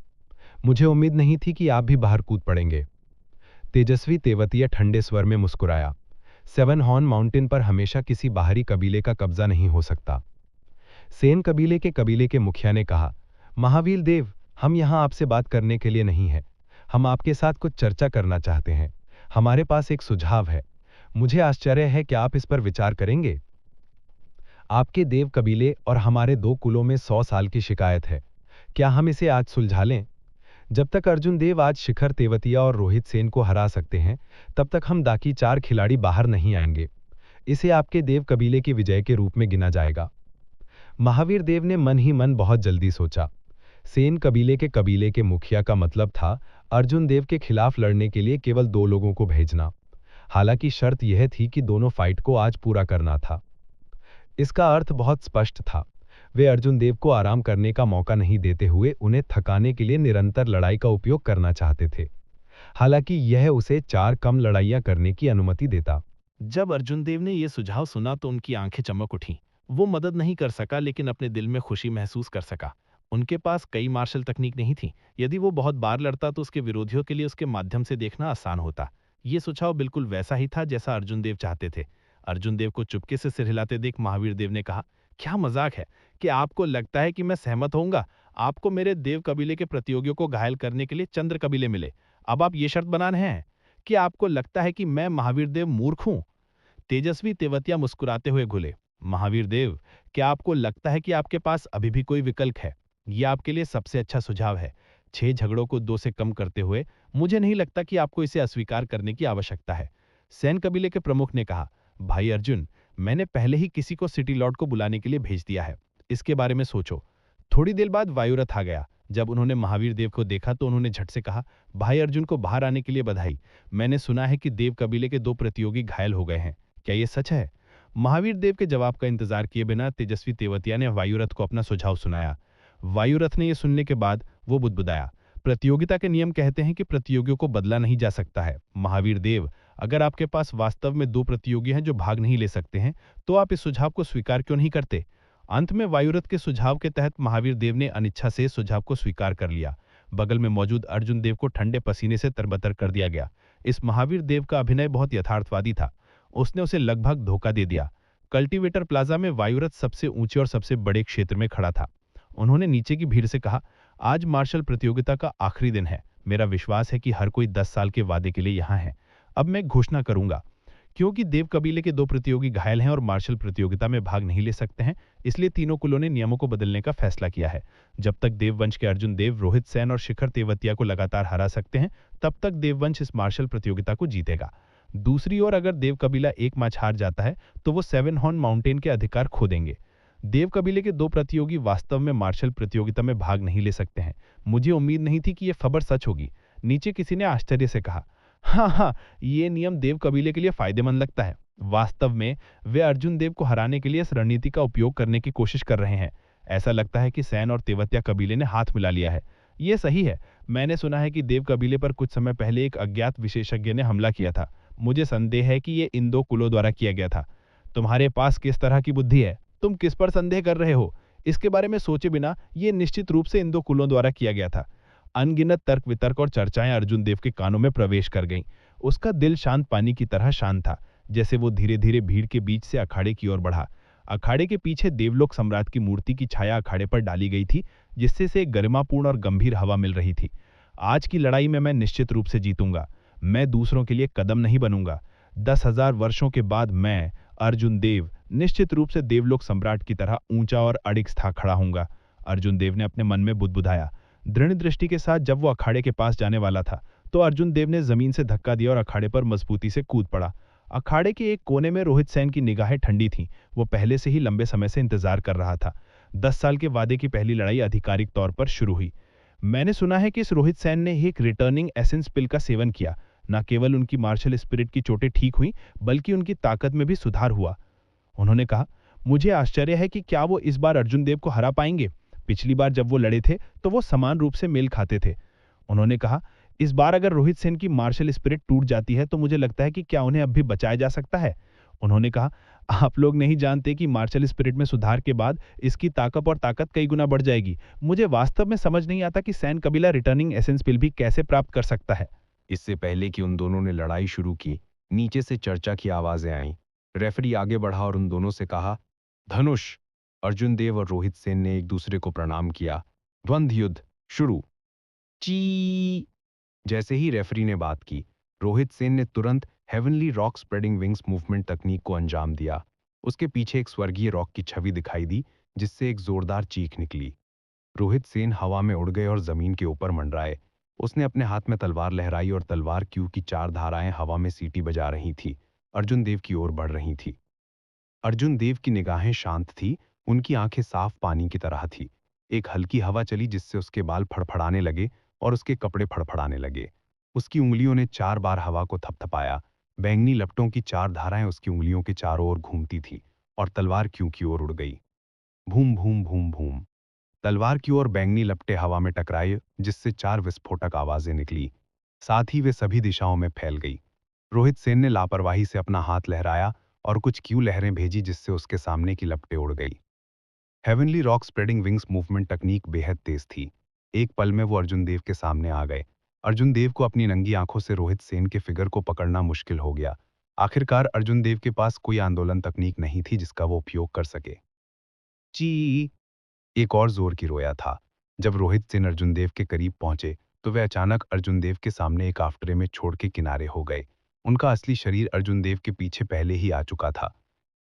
मुझे उम्मीद नहीं थी कि आप भी बाहर कूद पड़ेंगे। तेजस्वी तेवतिया ठंडे स्वर में मुस्कुराया। सेवन हॉर्न माउंटेन पर हमेशा किसी बाहरी कबीले का कब्जा नहीं हो सकता। सेन कबीले के मुखिया ने कहा, महावीर देव, हम यहां आपसे बात करने के लिए नहीं हैं। हम आपके साथ कुछ चर्चा करना चाहते हैं। हमारे पास एक सुझाव है। मुझे आश्चर्य है कि आप इस पर विचार करेंगे। आपके देव कबीले और हमारे दो कुलों में 100 साल की शिकायत है। क्या हम इसे आज सुलझा लें? जब तक अर्जुन देव आज शिखर तेवतिया और रोहित सेन को हरा सकते हैं, तब तक हम बाकी 4 खिलाड़ी बाहर नहीं आएंगे। इसे आपके देव कबीले की विजय के रूप में गिना जाएगा। महावीर देव ने मन ही मन बहुत जल्दी सोचा। सेन कबीले के मुखिया का मतलब था अर्जुन देव के खिलाफ लड़ने के लिए केवल 2 लोगों को भेजना। हालांकि शर्त यह थी कि दोनों फाइट को आज पूरा करना था। इसका अर्थ बहुत स्पष्ट था। वे अर्जुन देव को आराम करने का मौका नहीं देते हुए उन्हें थकाने के लिए निरंतर लड़ाई का उपयोग करना चाहते थे। हालांकि यह उसे 4 कम लड़ाइयां करने की अनुमति देता। जब अर्जुन देव ने यह सुझाव सुना तो उनकी आंखें चमक उठीं। वो मदद नहीं कर सका, लेकिन अपने दिल में खुशी महसूस कर सका। उनके पास कई मार्शल तकनीक नहीं थी। यदि वो बहुत बार लड़ता तो उसके विरोधियों के लिए उसके माध्यम से देखना आसान होता। ये सुझाव बिल्कुल वैसा ही था जैसा अर्जुन देव चाहते थे। अर्जुन देव को चुपके से सिर हिलाते देख महावीर देव ने कहा, क्या मजाक है कि आपको लगता है कि मैं सहमत होऊंगा? आपको मेरे देव कबीले के प्रतियोगियों को घायल करने के लिए चंद्र कबीले मिले। अब आप ये शर्त बना रहे हैं कि आपको लगता है कि मैं महावीर देव मूर्ख हूं? तेजस्वी तेवतिया मुस्कुराते हुए घुले। महावीर देव, क्या आपको लगता है कि आपके पास अभी भी कोई विकल्प है? यह आपके लिए सबसे अच्छा सुझाव है। 6 झगड़ों को 2 से कम करते हुए मुझे नहीं लगता कि आपको इसे अस्वीकार करने की आवश्यकता है। सैन कबीले के प्रमुख ने कहा, भाई अर्जुन, मैंने पहले ही किसी को सिटी लॉर्ड को बुलाने के लिए भेज दिया है। इसके बारे में सोचो। थोड़ी देर बाद वायुरथ आ गया। जब उन्होंने महावीर देव को देखा तो उन्होंने झट से कहा, भाई अर्जुन को बाहर आने के लिए बधाई। मैंने सुना है कि देव कबीले के 2 प्रतियोगी घायल हो गए हैं। क्या यह सच है? महावीर देव के जवाब का इंतजार किए बिना तेजस्वी तेवतिया ने वायुरथ को अपना सुझाव सुनाया। वायुरथ ने यह सुनने के बाद वो बुदबुदाया, प्रतियोगिता के नियम कहते हैं कि प्रतियोगियों को बदला नहीं जा सकता है। महावीर देव, अगर आपके पास वास्तव में 2 प्रतियोगी हैं जो भाग नहीं ले सकते हैं, तो आप इस सुझाव को स्वीकार क्यों नहीं करते? अंत में वायुरथ के सुझाव के तहत महावीर देव ने अनिच्छा से सुझाव को स्वीकार कर लिया। बगल में मौजूद अर्जुन देव को ठंडे पसीने से तरबतर कर दिया गया। इस महावीर देव का अभिनय बहुत यथार्थवादी था। उसने उसे लगभग धोखा दे दिया। कल्टीवेटर प्लाजा में वायुरथ सबसे ऊंचे और सबसे बड़े क्षेत्र में खड़ा था। उन्होंने नीचे की भीड़ से कहा, आज मार्शल प्रतियोगिता का आखिरी दिन है। मेरा विश्वास है कि हर कोई 10 साल के वादे के लिए यहाँ है। अब मैं घोषणा करूंगा, क्योंकि देव कबीले के 2 प्रतियोगी घायल हैं और मार्शल प्रतियोगिता में भाग नहीं ले सकते हैं, इसलिए तीनों कुलों ने नियमों को बदलने का फैसला किया है। जब तक देववंश के अर्जुन देव, रोहित सेन और शिखर तेवतिया को लगातार हरा सकते हैं, तब तक देववंश इस मार्शल प्रतियोगिता को जीतेगा। दूसरी ओर अगर देव कबीला एक मैच हार जाता है तो वो 7 हॉर्न माउंटेन के अधिकार खो देंगे। देव कबीले के 2 प्रतियोगी वास्तव में मार्शल प्रतियोगिता में भाग नहीं ले सकते हैं। मुझे उम्मीद नहीं थी कि यह खबर सच होगी। नीचे किसी ने आश्चर्य से कहा, हाँ, ये नियम देव कबीले के लिए फायदेमंद लगता है। वास्तव में वे अर्जुन देव को हराने के लिए इस रणनीति का उपयोग करने की कोशिश कर रहे हैं। ऐसा लगता है कि सैन और तेवतिया कबीले ने हाथ मिला लिया है। ये सही है। मैंने सुना है कि देव कबीले पर कुछ समय पहले एक अज्ञात विशेषज्ञ ने हमला किया था। मुझे संदेह है कि ये इन 2 कुलों द्वारा किया गया था। तुम्हारे पास किस तरह की बुद्धि है? तुम किस पर संदेह कर रहे हो? इसके बारे में सोचे बिना ये निश्चित रूप से इन 2 कुलों द्वारा किया गया था। अनगिनत तर्क वितर्क और चर्चाएं अर्जुन देव के कानों में प्रवेश कर गईं। उसका दिल शांत पानी की तरह शांत था। जैसे वो धीरे धीरे भीड़ के बीच से अखाड़े की ओर बढ़ा। अखाड़े के पीछे देवलोक सम्राट की मूर्ति की छाया अखाड़े पर डाली गई थी, जिससे से एक गरिमापूर्ण और गंभीर हवा मिल रही थी। आज की लड़ाई में मैं निश्चित रूप से जीतूंगा। मैं दूसरों के लिए कदम नहीं बनूंगा। 10,000 वर्षों के बाद मैं, अर्जुन देव, निश्चित रूप से देवलोक सम्राट की तरह ऊंचा और अडिग स्था खड़ा हूंगा। अर्जुन देव ने अपने मन में बुदबुदाया। दृढ़ दृष्टि के साथ जब वो अखाड़े के पास जाने वाला था तो अर्जुन देव ने जमीन से धक्का दिया और अखाड़े पर मजबूती से कूद पड़ा। अखाड़े के एक कोने में रोहित सेन की निगाहें ठंडी थीं। वो पहले से ही लंबे समय से इंतजार कर रहा था। 10 साल के वादे की पहली लड़ाई आधिकारिक तौर पर शुरू हुई। मैंने सुना है कि इस रोहित सेन ने एक रिटर्निंग एसेंस पिल का सेवन किया। न केवल उनकी मार्शल स्पिरिट की चोटें ठीक हुई बल्कि उनकी ताकत में भी सुधार हुआ। उन्होंने कहा, मुझे आश्चर्य है कि क्या वो इस बार अर्जुन देव को हरा पाएंगे। पिछली बार जब वो लड़े थे तो वो समान रूप से मेल खाते थे। उन्होंने कहा, इस बार अगर रोहित सेन की मार्शल स्पिरिट टूट जाती है तो मुझे लगता है कि क्या उन्हें अब भी बचाया जा सकता है। उन्होंने कहा, आप लोग नहीं जानते कि मार्शल स्पिरिट में सुधार के बाद इसकी ताकत कई गुना बढ़ जाएगी। मुझे वास्तव में समझ नहीं आता कि सैन कबीला रिटर्निंग एसेंस पिल भी कैसे प्राप्त कर सकता है। इससे पहले कि उन दोनों ने लड़ाई शुरू की, नीचे से चर्चा की आवाजें आईं। रेफरी आगे बढ़ा और उन दोनों से कहा, धनुष। अर्जुन देव और रोहित सेन ने एक दूसरे को प्रणाम किया। द्वंद्व युद्ध शुरू। ची। जैसे ही रेफरी ने बात की, रोहित सेन ने तुरंत heavenly rock spreading wings movement तकनीक को अंजाम दिया। उसके पीछे एक स्वर्गीय रॉक की छवि दिखाई दी, जिससे एक जोरदार चीख निकली। रोहित सेन हवा में उड़ गए और जमीन के ऊपर मंडराए। उसने अपने हाथ में तलवार लहराई और तलवार क्यू की 4 धाराएं हवा में सीटी बजा रही थी, अर्जुन देव की ओर बढ़ रही थी। अर्जुन देव की निगाहें शांत थी, उनकी आंखें साफ पानी की तरह थी। एक हल्की हवा चली जिससे उसके बाल फड़फड़ाने लगे और उसके कपड़े फड़फड़ाने लगे। उसकी उंगलियों ने 4 बार हवा को थपथपाया। बैंगनी लपटों की 4 धाराएं उसकी उंगलियों के चारों ओर घूमती थी और तलवार क्यों की ओर उड़ गई। भूम भूम भूम भूम। तलवार की ओर बैंगनी लपटें हवा में टकराई, जिससे 4 विस्फोटक आवाजें निकली। साथ ही वे सभी दिशाओं में फैल गई। रोहित सेन ने लापरवाही से अपना हाथ लहराया और कुछ क्यू लहरें भेजी, जिससे उसके सामने की लपटें उड़ गई। Heavenly rock spreading wings movement तकनीक बेहद तेज थी। एक पल में वो अर्जुन देव के सामने आ गए। अर्जुन देव को अपनी नंगी आंखों से रोहित सेन के फिगर को पकड़ना मुश्किल हो गया। आखिरकार अर्जुन देव के पास कोई आंदोलन तकनीक नहीं थी जिसका वो उपयोग कर सके। ची। एक और जोर की रोया था। जब रोहित सेन अर्जुन देव के करीब पहुंचे तो वे अचानक अर्जुन देव के सामने एक आफ्टरे में छोड़ के किनारे हो गए। उनका असली शरीर अर्जुन देव के पीछे पहले ही आ चुका था।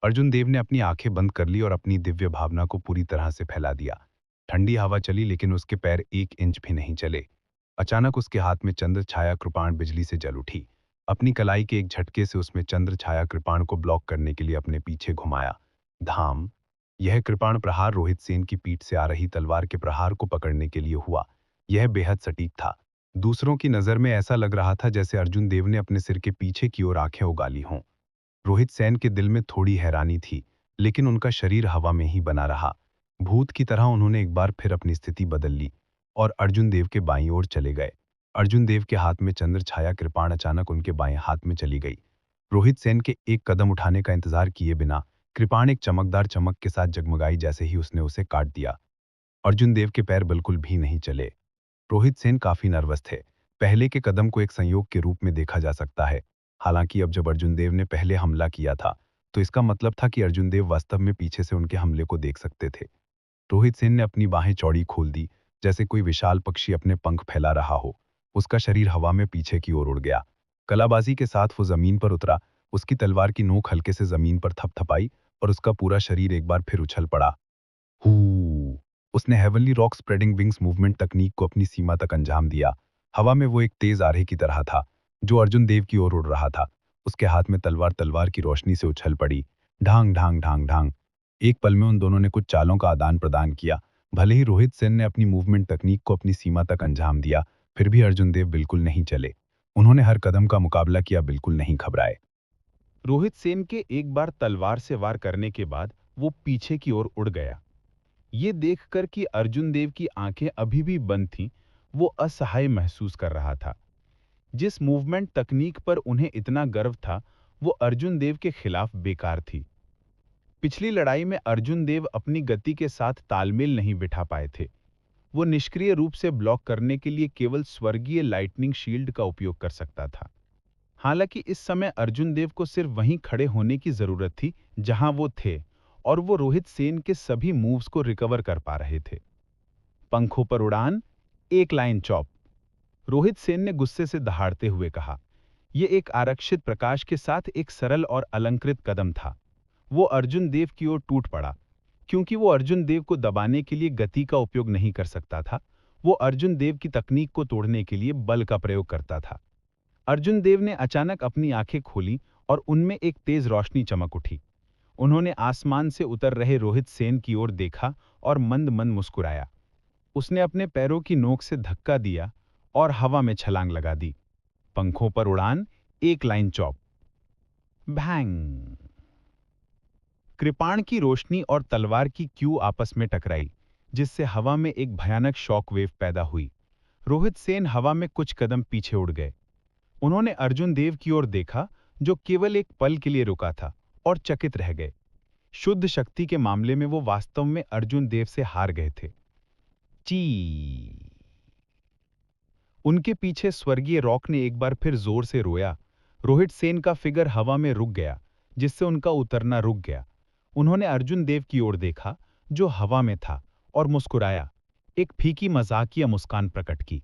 अर्जुन देव ने अपनी आंखें बंद कर ली और अपनी दिव्य भावना को पूरी तरह से फैला दिया। ठंडी हवा चली लेकिन उसके पैर 1 इंच भी नहीं चले। अचानक उसके हाथ में चंद्र छाया कृपाण बिजली से जल उठी। अपनी कलाई के एक झटके से उसमें चंद्र छाया कृपाण को ब्लॉक करने के लिए अपने पीछे घुमाया। धाम। यह कृपाण प्रहार रोहित सेन की पीठ से आ रही तलवार के प्रहार को पकड़ने के लिए हुआ। यह बेहद सटीक था। दूसरों की नजर में ऐसा लग रहा था जैसे अर्जुन देव ने अपने सिर के पीछे की ओर आंखें उगाली हों। रोहित सेन के दिल में थोड़ी हैरानी थी, लेकिन उनका शरीर हवा में ही बना रहा। भूत की तरह उन्होंने एक बार फिर अपनी स्थिति बदल ली और अर्जुन देव के बाईं ओर चले गए। अर्जुन देव के हाथ में चंद्र छाया कृपाण अचानक उनके बाएं हाथ में चली गई। रोहित सेन के एक कदम उठाने का इंतजार किए बिना कृपाण एक चमकदार चमक के साथ जगमगाई। जैसे ही उसने उसे काट दिया, अर्जुन देव के पैर बिल्कुल भी नहीं चले। रोहित सेन काफी नर्वस थे। पहले के कदम को एक संयोग के रूप में देखा जा सकता है। हालांकि अब जब अर्जुन देव ने पहले हमला किया था तो इसका मतलब था कि अर्जुन देव वास्तव में पीछे से उनके हमले को देख सकते थे। रोहित सेन ने अपनी बाहें चौड़ी खोल दी, जैसे कोई विशाल पक्षी अपने पंख फैला रहा हो। उसका शरीर हवा में पीछे की ओर उड़ गया। कलाबाजी के साथ वो जमीन पर उतरा। उसकी तलवार की नोक हल्के से जमीन पर थपथपाई और उसका पूरा शरीर एक बार फिर उछल पड़ा। हू। उसने heavenly rock spreading wings movement तकनीक को अपनी सीमा तक अंजाम दिया। हवा में वो एक तेज आरे की तरह था जो अर्जुन देव की ओर उड़ रहा था। उसके हाथ में तलवार की रोशनी से उछल पड़ी। ढांग ढांग ढांग ढांग। एक पल में उन दोनों ने कुछ चालों का आदान प्रदान किया। भले ही रोहित सेन ने अपनी मूवमेंट तकनीक को अपनी सीमा तक अंजाम दिया, फिर भी अर्जुन देव बिल्कुल नहीं चले। उन्होंने हर कदम का मुकाबला किया, बिल्कुल नहीं घबराए। रोहित सेन के एक बार तलवार से वार करने के बाद वो पीछे की ओर उड़ गया। ये देखकर कि अर्जुन देव की आंखें अभी भी बंद थीं, वो असहाय महसूस कर रहा था। जिस मूवमेंट तकनीक पर उन्हें इतना गर्व था, वो अर्जुन देव के खिलाफ बेकार थी। पिछली लड़ाई में अर्जुन देव अपनी गति के साथ तालमेल नहीं बिठा पाए थे। वो निष्क्रिय रूप से ब्लॉक करने के लिए केवल स्वर्गीय लाइटनिंग शील्ड का उपयोग कर सकता था। हालांकि इस समय अर्जुन देव को सिर्फ वहीं खड़े होने की जरूरत थी जहां वो थे, और वो रोहित सेन के सभी मूव्स को रिकवर कर पा रहे थे। पंखों पर उड़ान, एक लाइन चॉप, रोहित सेन ने गुस्से से दहाड़ते हुए कहा। यह एक आरक्षित प्रकाश के साथ एक सरल और अलंकृत कदम था। वो अर्जुन देव की ओर टूट पड़ा। क्योंकि वो अर्जुन देव को दबाने के लिए गति का उपयोग नहीं कर सकता था, वो अर्जुन देव की तकनीक को तोड़ने के लिए बल का प्रयोग करता था। अर्जुन देव ने अचानक अपनी आंखें खोली और उनमें एक तेज रोशनी चमक उठी। उन्होंने आसमान से उतर रहे रोहित सेन की ओर देखा और मंद मंद मुस्कुराया। उसने अपने पैरों की नोक से धक्का दिया और हवा में छलांग लगा दी। पंखों पर उड़ान, एक लाइन चॉप। भैंग! कृपाण की रोशनी और तलवार की क्यू आपस में टकराई, जिससे हवा में एक भयानक शॉक वेव पैदा हुई। रोहित सेन हवा में कुछ कदम पीछे उड़ गए। उन्होंने अर्जुन देव की ओर देखा, जो केवल एक पल के लिए रुका था, और चकित रह गए। शुद्ध शक्ति के मामले में वो वास्तव में अर्जुन देव से हार गए थे। ची! उनके पीछे स्वर्गीय रॉक ने एक बार फिर जोर से रोया। रोहित सेन का फिगर हवा में रुक गया, जिससे उनका उतरना रुक गया। उन्होंने अर्जुन देव की ओर देखा, जो हवा में था, और मुस्कुराया। एक फीकी मजाकिया मुस्कान प्रकट की।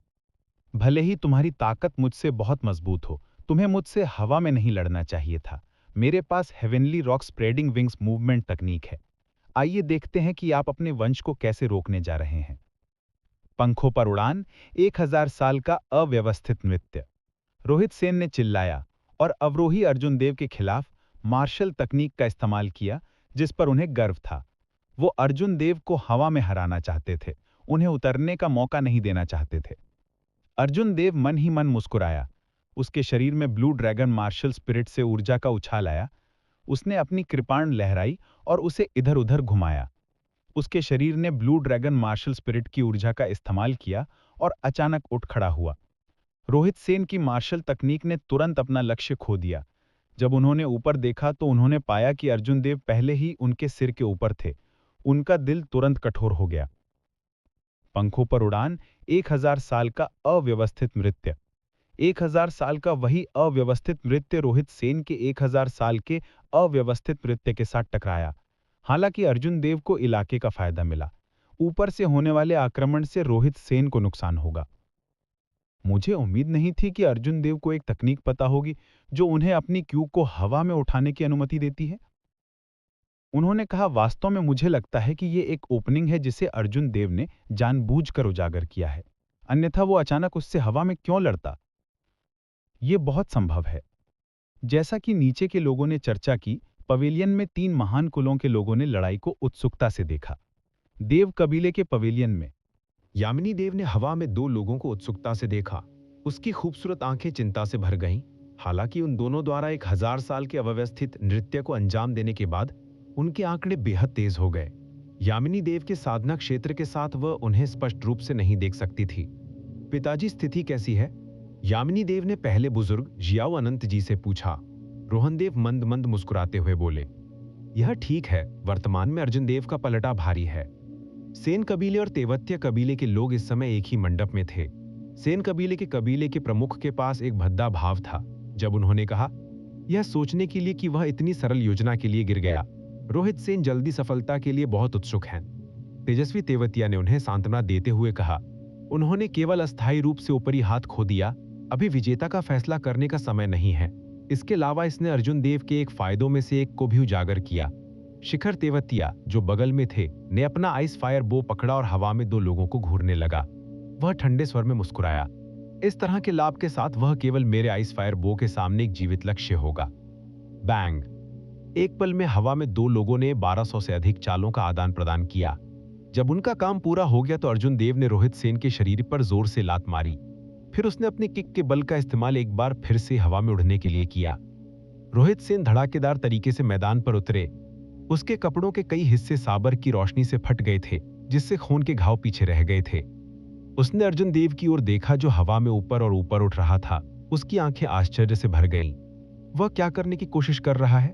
भले ही तुम्हारी ताकत मुझसे बहुत मजबूत हो, तुम्हें मुझसे हवा में नहीं लड़ना चाहिए था। मेरे पास heavenly rock spreading wings movement तकनीक है। आइए देखते हैं कि आप अपने वंश को कैसे रोकने जा रहे हैं। पंखों पर उड़ान, 1000 साल का अव्यवस्थित नृत्य। रोहित सेन ने चिल्लाया और अवरोही अर्जुन देव के खिलाफ मार्शल तकनीक का इस्तेमाल किया, जिस पर उन्हें गर्व था। वो अर्जुन देव को हवा में हराना चाहते थे, उन्हें उतरने का मौका नहीं देना चाहते थे। अर्जुन देव मन ही मन मुस्कुराया। उसके शरीर में ब्लू ड्रैगन मार्शल स्पिरिट से ऊर्जा का उछाल आया। उसने अपनी कृपाण लहराई और उसे इधर उधर घुमाया। उसके शरीर ने ब्लू ड्रैगन मार्शल स्पिरिट की ऊर्जा का इस्तेमाल किया और अचानक उठ खड़ा हुआ। रोहित सेन की मार्शल तकनीक ने तुरंत अपना लक्ष्य खो दिया। जब उन्होंने ऊपर देखा तो उन्होंने पाया कि अर्जुन देव पहले ही उनके सिर के ऊपर थे। उनका दिल तुरंत कठोर हो गया। पंखों पर उड़ान, 1000 साल का अव्यवस्थित नृत्य। 1000 साल का वही अव्यवस्थित नृत्य रोहित सेन के 1000 साल के अव्यवस्थित नृत्य के साथ टकराया। हालांकि अर्जुन देव को इलाके का फायदा मिला, ऊपर से होने वाले आक्रमण से रोहित सेन को नुकसान होगा। मुझे उम्मीद नहीं थी कि अर्जुन देव को एक तकनीक पता होगी जो उन्हें अपनी क्यू को हवा में उठाने की अनुमति देती है। उन्होंने कहा, वास्तव में मुझे लगता है कि यह एक ओपनिंग है जिसे अर्जुन देव ने जानबूझकर उजागर किया है, अन्यथा वो अचानक उससे हवा में क्यों लड़ता। यह बहुत संभव है। जैसा कि नीचे के लोगों ने चर्चा की, पवेलियन में 3 महान कुलों के लोगों ने लड़ाई को उत्सुकता से देखा। देव कबीले के पवेलियन में यामिनी देव ने हवा में 2 लोगों को उत्सुकता से देखा। उसकी खूबसूरत आंखें चिंता से भर गईं। हालांकि उन दोनों द्वारा 1000 साल के अव्यवस्थित नृत्य को अंजाम देने के बाद उनके आंकड़े बेहद तेज हो गए। यामिनी देव के साधना क्षेत्र के साथ वह उन्हें स्पष्ट रूप से नहीं देख सकती थी। पिताजी, स्थिति कैसी है? यामिनी देव ने पहले बुजुर्ग जियाओ अनंत जी से पूछा। रोहन देव मंद मंद मुस्कुराते हुए बोले, यह ठीक है। वर्तमान में अर्जुन देव का पलटा भारी है। सेन कबीले और तेवत्य कबीले के लोग इस समय एक ही मंडप में थे। सेन कबीले के प्रमुख के पास एक भद्दा भाव था जब उन्होंने कहा, यह सोचने के लिए कि वह इतनी सरल योजना के लिए गिर गया। रोहित सेन जल्दी सफलता के लिए बहुत उत्सुक हैं। तेजस्वी तेवतिया ने उन्हें सांत्वना देते हुए कहा, उन्होंने केवल अस्थायी रूप से ऊपरी हाथ खो दिया। अभी विजेता का फैसला करने का समय नहीं है। इसके अलावा इसने अर्जुन देव के एक फायदों में से एक को भी उजागर किया। शिखर तेवतिया, जो बगल में थे, ने अपना आइस फायर बो पकड़ा और हवा में 2 लोगों को घूरने लगा। वह ठंडे स्वर में मुस्कुराया। इस तरह के लाभ के साथ वह केवल मेरे आइस फायर बो के सामने एक जीवित लक्ष्य होगा। बैंग! एक पल में हवा में 2 लोगों ने 1200 से अधिक चालों का आदान प्रदान किया। जब उनका काम पूरा हो गया तो अर्जुन देव ने रोहित सेन के शरीर पर जोर से लात मारी। फिर उसने अपनी किक के बल का इस्तेमाल एक बार फिर से हवा में उड़ने के लिए किया। रोहित सेन धड़ाकेदार तरीके से मैदान पर उतरे। उसके कपड़ों के कई हिस्से साबर की रोशनी से फट गए थे, जिससे खून के घाव पीछे रह गए थे। उसने अर्जुन देव की ओर देखा, जो हवा में ऊपर और ऊपर उठ रहा था। उसकी आंखें आश्चर्य से भर गईं। वह क्या करने की कोशिश कर रहा है?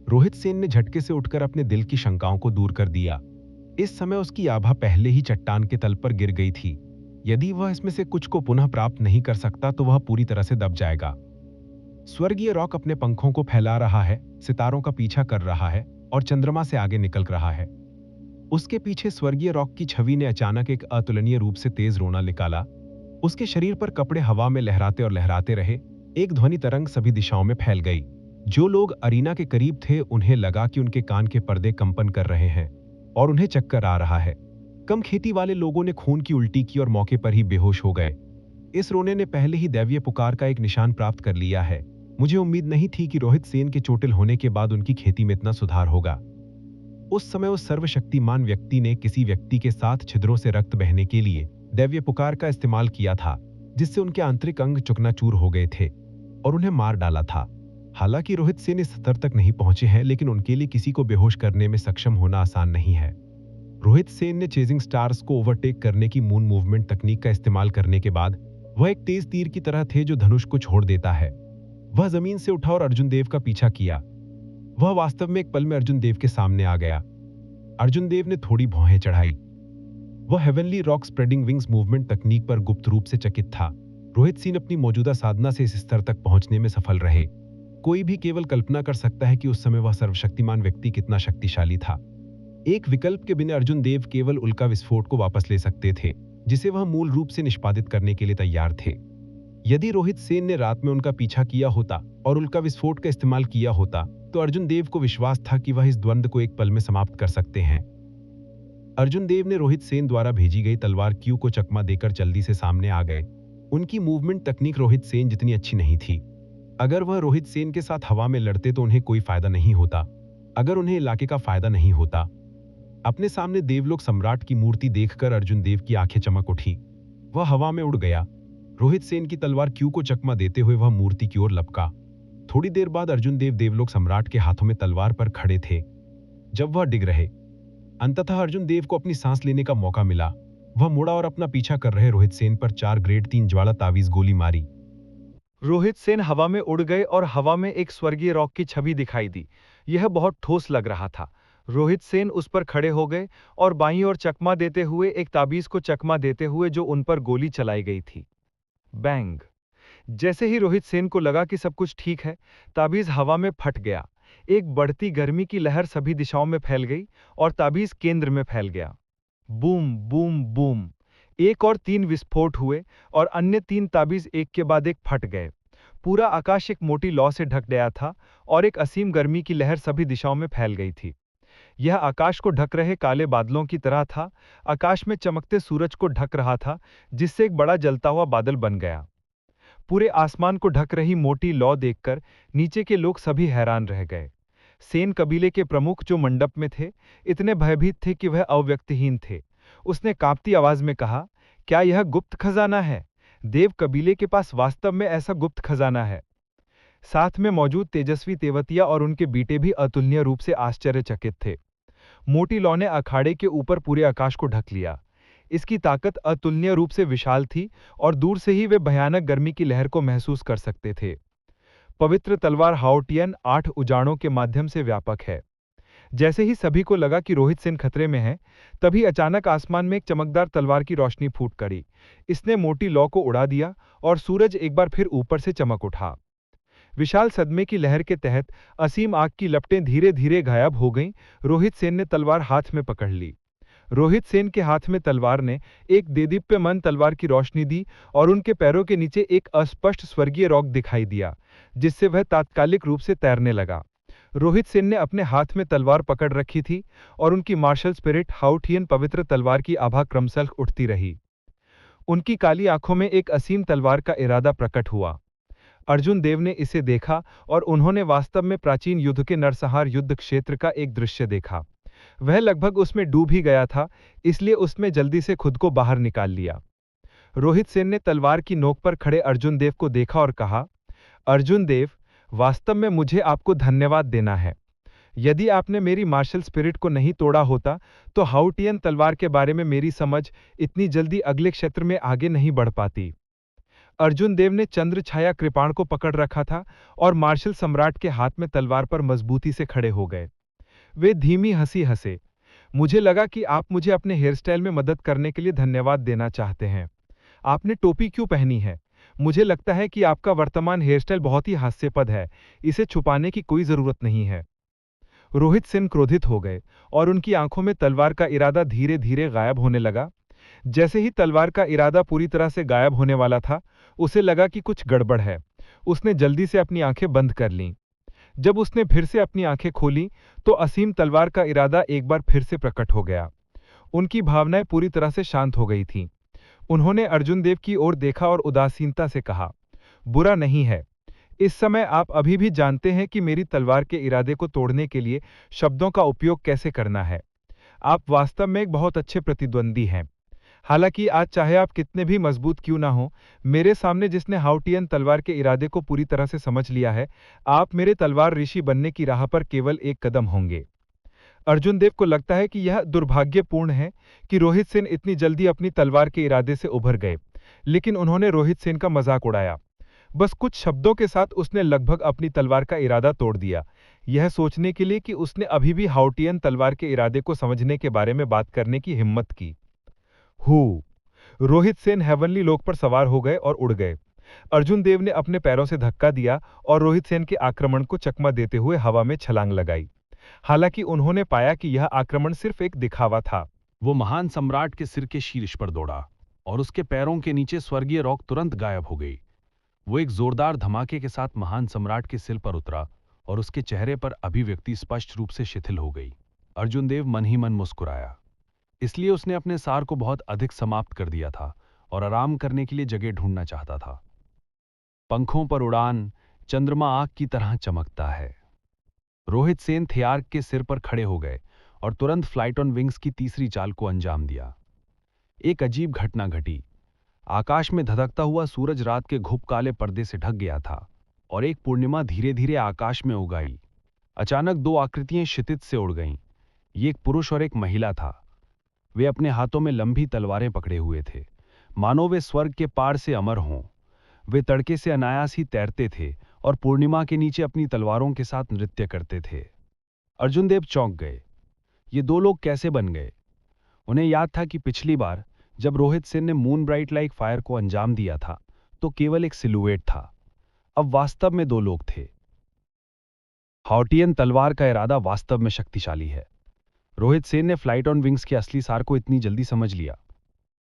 रोहित सेन ने झटके से उठकर अपने दिल की शंकाओं को दूर कर दिया। इस समय उसकी आभा पहले ही चट्टान के तल पर गिर गई थी। यदि वह इसमें से कुछ को पुनः प्राप्त नहीं कर सकता तो वह पूरी तरह से दब जाएगा। स्वर्गीय रॉक अपने पंखों को फैला रहा है, सितारों का पीछा कर रहा है और चंद्रमा से आगे निकल रहा है। उसके पीछे स्वर्गीय रॉक की छवि ने अचानक एक अतुलनीय रूप से तेज रोना निकाला। उसके शरीर पर कपड़े हवा में लहराते और लहराते रहे। एक ध्वनि तरंग सभी दिशाओं में फैल गई। जो लोग अरीना के करीब थे उन्हें लगा कि उनके कान के पर्दे कंपन कर रहे हैं और उन्हें चक्कर आ रहा है। कम खेती वाले लोगों ने खून की उल्टी की और मौके पर ही बेहोश हो गए। इस रोने ने पहले ही दैवीय पुकार का एक निशान प्राप्त कर लिया है। मुझे उम्मीद नहीं थी कि रोहित सेन के चोटिल होने के बाद उनकी खेती में इतना सुधार होगा। उस समय उस सर्वशक्तिमान व्यक्ति ने किसी व्यक्ति के साथ छिद्रों से रक्त बहने के लिए दैवीय पुकार का इस्तेमाल किया था, जिससे उनके आंतरिक अंग चकनाचूर हो गए थे और उन्हें मार डाला था। हालांकि रोहित सेन इस स्तर तक नहीं पहुंचे हैं, लेकिन उनके लिए किसी को बेहोश करने में सक्षम होना आसान नहीं है। रोहित सेन ने चेजिंग स्टार्स को ओवरटेक करने की मून मूवमेंट तकनीक का इस्तेमाल करने के बाद वह एक तेज तीर की तरह थे जो धनुष को छोड़ देता है। वह जमीन से उठा और अर्जुन देव का पीछा किया। वह वास्तव में एक पल में अर्जुन देव के सामने आ गया। अर्जुन देव ने थोड़ी भौहें चढ़ाई। वह heavenly rock spreading wings movement तकनीक पर गुप्त रूप से चकित था। रोहित सेन अपनी मौजूदा साधना से इस स्तर तक पहुंचने में सफल रहे। कोई भी केवल कल्पना कर सकता है कि उस समय वह सर्वशक्तिमान व्यक्ति कितना शक्तिशाली था। एक विकल्प के बिना अर्जुन देव केवल उल्का विस्फोट को वापस ले सकते थे, जिसे वह मूल रूप से निष्पादित करने के लिए तैयार थे। यदि रोहित सेन ने रात में उनका पीछा किया होता और उल्का विस्फोट का इस्तेमाल किया होता, तो अर्जुन देव को विश्वास था कि वह इस द्वंद्व को एक पल में समाप्त कर सकते हैं। अर्जुन देव ने रोहित सेन द्वारा भेजी गई तलवार क्यू को चकमा देकर जल्दी से सामने आ गए। उनकी मूवमेंट तकनीक रोहित सेन जितनी अच्छी नहीं थी। अगर वह रोहित सेन के साथ हवा में लड़ते तो उन्हें कोई फायदा नहीं होता। अगर उन्हें इलाके का फायदा नहीं होता। अपने सामने देवलोक सम्राट की मूर्ति देखकर अर्जुन देव की आंखें चमक उठी। वह हवा में उड़ गया। रोहित सेन की तलवार क्यू को चकमा देते हुए वह मूर्ति की ओर लपका। थोड़ी देर बाद अर्जुन देव देवलोक सम्राट के हाथों में तलवार पर खड़े थे। जब वह डिग रहे, अंततः अर्जुन देव को अपनी सांस लेने का मौका मिला। वह मुड़ा और अपना पीछा कर रहे रोहित सेन पर 4 ग्रेड 3 ज्वाला तावीज गोली मारी। रोहित सेन हवा में उड़ गए और हवा में एक स्वर्गीय रॉक की छवि दिखाई दी। यह बहुत ठोस लग रहा था। रोहित सेन उस पर खड़े हो गए और बाईं ओर चकमा देते हुए एक ताबीज को चकमा देते हुए जो उन पर गोली चलाई गई थी। बैंग! जैसे ही रोहित सेन को लगा कि सब कुछ ठीक है, ताबीज हवा में फट गया। एक बढ़ती गर्मी की लहर सभी दिशाओं में फैल गई और ताबीज केंद्र में फैल गया। Boom boom boom! 1 और 3 विस्फोट हुए और अन्य 3 ताबीज एक के बाद एक फट गए। पूरा आकाश एक मोटी लौ से ढक गया था और एक असीम गर्मी की लहर सभी दिशाओं में फैल गई थी। यह आकाश को ढक रहे काले बादलों की तरह था। आकाश में चमकते सूरज को ढक रहा था, जिससे एक बड़ा जलता हुआ बादल बन गया। पूरे आसमान को ढक रही मोटी लौ देखकर नीचे के लोग सभी हैरान रह गए। सेन कबीले के प्रमुख जो मंडप में थे, इतने भयभीत थे कि वह अव्यक्तहीन थे। उसने कांपती आवाज में कहा, क्या यह गुप्त खजाना है? देव कबीले के पास वास्तव में ऐसा गुप्त खजाना है। साथ में मौजूद तेजस्वी तेवतिया और उनके बेटे भी अतुलनीय रूप से आश्चर्यचकित थे। मोटी लौ ने अखाड़े के ऊपर पूरे आकाश को ढक लिया। इसकी ताकत अतुलनीय रूप से विशाल थी और दूर से ही वे भयानक गर्मी की लहर को महसूस कर सकते थे। पवित्र तलवार हाओटियन 8 उजाड़ों के माध्यम से व्यापक है। जैसे ही सभी को लगा कि रोहित सेन खतरे में है, तभी अचानक आसमान में एक चमकदार तलवार की रोशनी फूट पड़ी। इसने मोटी लौ को उड़ा दिया और सूरज एक बार फिर ऊपर से चमक उठा। विशाल सदमे की लहर के तहत असीम आग की लपटें धीरे धीरे गायब हो गईं। रोहित सेन ने तलवार हाथ में पकड़ ली। रोहित सेन के हाथ में तलवार ने एक देदीप्यमान तलवार की रोशनी दी और उनके पैरों के नीचे एक अस्पष्ट स्वर्गीय रॉक दिखाई दिया, जिससे वह तात्कालिक रूप से तैरने लगा। रोहित सेन ने अपने हाथ में तलवार पकड़ रखी थी और उनकी मार्शल स्पिरिट हाउटियन पवित्र तलवार की आभा क्रमशः उठती रही। उनकी काली आंखों में एक असीम तलवार का इरादा प्रकट हुआ। अर्जुन देव ने इसे देखा और उन्होंने वास्तव में प्राचीन युद्ध के नरसंहार युद्ध क्षेत्र का एक दृश्य देखा। वह लगभग उसमें डूब ही गया था, इसलिए उसमें जल्दी से खुद को बाहर निकाल लिया। रोहित सेन ने तलवार की नोक पर खड़े अर्जुन देव को देखा और कहा, अर्जुन देव, वास्तव में मुझे आपको धन्यवाद देना है। यदि आपने मेरी मार्शल स्पिरिट को नहीं तोड़ा होता, तो हाउटियन तलवार के बारे में मेरी समझ इतनी जल्दी अगले क्षेत्र में आगे नहीं बढ़ पाती। अर्जुन देव ने चंद्र छाया कृपाण को पकड़ रखा था और मार्शल सम्राट के हाथ में तलवार पर मजबूती से खड़े हो गए। वे धीमी हंसी हंसे। मुझे लगा कि आप मुझे अपने हेयर स्टाइल में मदद करने के लिए धन्यवाद देना चाहते हैं। आपने टोपी क्यों पहनी है? मुझे लगता है कि आपका वर्तमान हेयर स्टाइल बहुत ही हास्यास्पद है। इसे छुपाने की कोई जरूरत नहीं है। रोहित सेन क्रोधित हो गए और उनकी आंखों में तलवार का इरादा धीरे धीरे गायब होने लगा। जैसे ही तलवार का इरादा पूरी तरह से गायब होने वाला था, उसे लगा कि कुछ गड़बड़ है। उसने जल्दी से अपनी आंखें बंद कर लीं। जब उसने फिर से अपनी आंखें खोलीं, तो असीम तलवार का इरादा एक बार फिर से प्रकट हो गया। उनकी भावनाएं पूरी तरह से शांत हो गई थीं। उन्होंने अर्जुन देव की ओर देखा और उदासीनता से कहा, बुरा नहीं है। इस समय आप अभी भी जानते हैं कि मेरी तलवार के इरादे को तोड़ने के लिए शब्दों का उपयोग कैसे करना है। आप वास्तव में एक बहुत अच्छे प्रतिद्वंदी हैं। हालांकि आज चाहे आप कितने भी मजबूत क्यों ना हो, मेरे सामने जिसने हाउटियन तलवार के इरादे को पूरी तरह से समझ लिया है, आप मेरे तलवार ऋषि बनने की राह पर केवल एक कदम होंगे। अर्जुन देव को लगता है कि यह दुर्भाग्यपूर्ण है कि रोहित सेन इतनी जल्दी अपनी तलवार के इरादे से उभर गए, लेकिन उन्होंने रोहित सेन का मजाक उड़ाया। बस कुछ शब्दों के साथ उसने लगभग अपनी तलवार का इरादा तोड़ दिया, यह सोचने के लिए कि उसने अभी भी हाउटियन तलवार के इरादे को समझने के बारे में बात करने की हिम्मत की। रोहित सेन हेवनली लोक पर सवार हो गए और उड़ गए। अर्जुन देव ने अपने पैरों से धक्का दिया और रोहित सेन के आक्रमण को चकमा देते हुए हवा में छलांग लगाई। हालांकि उन्होंने पाया कि यह आक्रमण सिर्फ एक दिखावा था। वो महान सम्राट के सिर के शीर्ष पर दौड़ा और उसके पैरों के नीचे स्वर्गीय रॉक तुरंत गायब हो गई। वो एक जोरदार धमाके के साथ महान सम्राट के सिर पर उतरा और उसके चेहरे पर अभिव्यक्ति स्पष्ट रूप से शिथिल हो गई। अर्जुन देव मन ही मन मुस्कुराया, इसलिए उसने अपने सार को बहुत अधिक समाप्त कर दिया था और आराम करने के लिए जगह ढूंढना चाहता था। पंखों पर उड़ान, चंद्रमा आग की तरह चमकता है। रोहित सेन थियार्क के सिर पर खड़े हो गए और तुरंत फ्लाइट ऑन विंग्स की तीसरी चाल को अंजाम दिया। एक अजीब घटना घटी। आकाश में धधकता हुआ सूरज रात के घुप काले पर्दे से ढक गया था और एक पूर्णिमा धीरे धीरे आकाश में उगाई। अचानक दो आकृतियां क्षितिज से उड़ गईं। ये एक पुरुष और एक महिला था। वे अपने हाथों में लंबी तलवारें पकड़े हुए थे, मानो वे स्वर्ग के पार से अमर हों। वे तड़के से अनायास ही तैरते थे और पूर्णिमा के नीचे अपनी तलवारों के साथ नृत्य करते थे। अर्जुन देव चौंक गए। ये दो लोग कैसे बन गए? उन्हें याद था कि पिछली बार जब रोहित सेन ने मून ब्राइट लाइक फायर को अंजाम दिया था तो केवल एक सिलुएट था। अब वास्तव में दो लोग थे। हाउटियन तलवार का इरादा वास्तव में शक्तिशाली है। रोहित सेन ने फ्लाइट ऑन विंग्स के असली सार को इतनी जल्दी समझ लिया।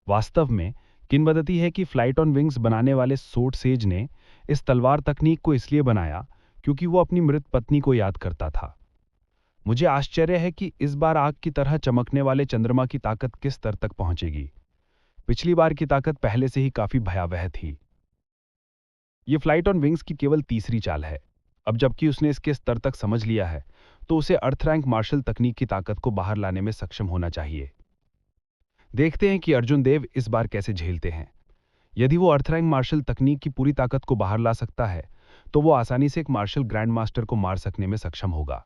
वास्तव में किंवदंती है कि फ्लाइट ऑन विंग्स बनाने वाले सोट सेज ने इस तलवार तकनीक को इसलिए बनाया क्योंकि वो अपनी मृत पत्नी को याद करता था। मुझे आश्चर्य है कि इस बार आग की तरह चमकने वाले चंद्रमा की ताकत किस स्तर तक पहुंचेगी। पिछली बार की ताकत पहले से ही काफी भयावह थी। ये फ्लाइट ऑन विंग्स की केवल तीसरी चाल है। अब जबकि उसने इसके स्तर तक समझ लिया है तो उसे अर्थ रैंक मार्शल तकनीक की ताकत को बाहर लाने में सक्षम होना चाहिए। देखते हैं कि अर्जुन देव इस बार कैसे झेलते हैं। यदि वो अर्थ रैंक मार्शल तकनीक की पूरी ताकत को बाहर ला सकता है तो वो आसानी से एक मार्शल ग्रैंड मास्टर को मार सकने में सक्षम होगा।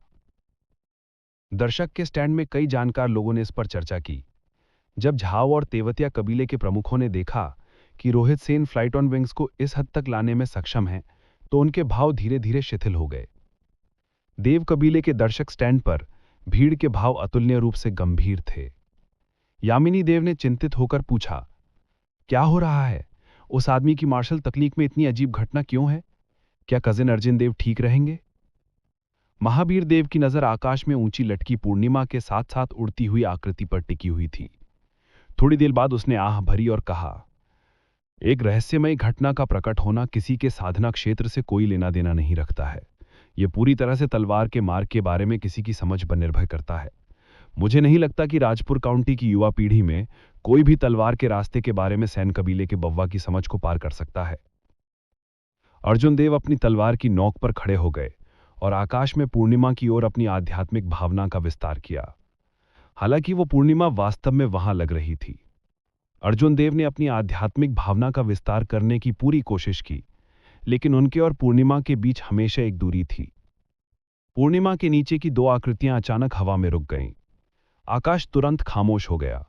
दर्शक के स्टैंड में कई जानकार लोगों ने इस पर चर्चा की। जब झाओ और तेवतिया कबीले के प्रमुखों ने देखा कि Rohit Sen flight on wings को इस हद तक लाने में सक्षम है तो उनके भाव धीरे धीरे शिथिल हो गए। देव कबीले के दर्शक स्टैंड पर भीड़ के भाव अतुलनीय रूप से गंभीर थे। यामिनी देव ने चिंतित होकर पूछा, क्या हो रहा है? उस आदमी की मार्शल तकनीक में इतनी अजीब घटना क्यों है? क्या कजिन अर्जुन देव ठीक रहेंगे? महावीर देव की नजर आकाश में ऊंची लटकी पूर्णिमा के साथ साथ उड़ती हुई आकृति पर टिकी हुई थी। थोड़ी देर बाद उसने आह भरी और कहा, एक रहस्यमय घटना का प्रकट होना किसी के साधना क्षेत्र से कोई लेना देना नहीं रखता है। यह पूरी तरह से तलवार के मार्ग के बारे में किसी की समझ पर निर्भर करता है। मुझे नहीं लगता कि राजपुर काउंटी की युवा पीढ़ी में कोई भी तलवार के रास्ते के बारे में सैन कबीले के बव्वा की समझ को पार कर सकता है। अर्जुन देव अपनी तलवार की नोक पर खड़े हो गए और आकाश में पूर्णिमा की ओर अपनी आध्यात्मिक भावना का विस्तार किया। हालांकि वो पूर्णिमा वास्तव में वहां लग रही थी। अर्जुन देव ने अपनी आध्यात्मिक भावना का विस्तार करने की पूरी कोशिश की, लेकिन उनके और पूर्णिमा के बीच हमेशा एक दूरी थी। पूर्णिमा के नीचे की दो आकृतियां अचानक हवा में रुक गईं। आकाश तुरंत खामोश हो गया।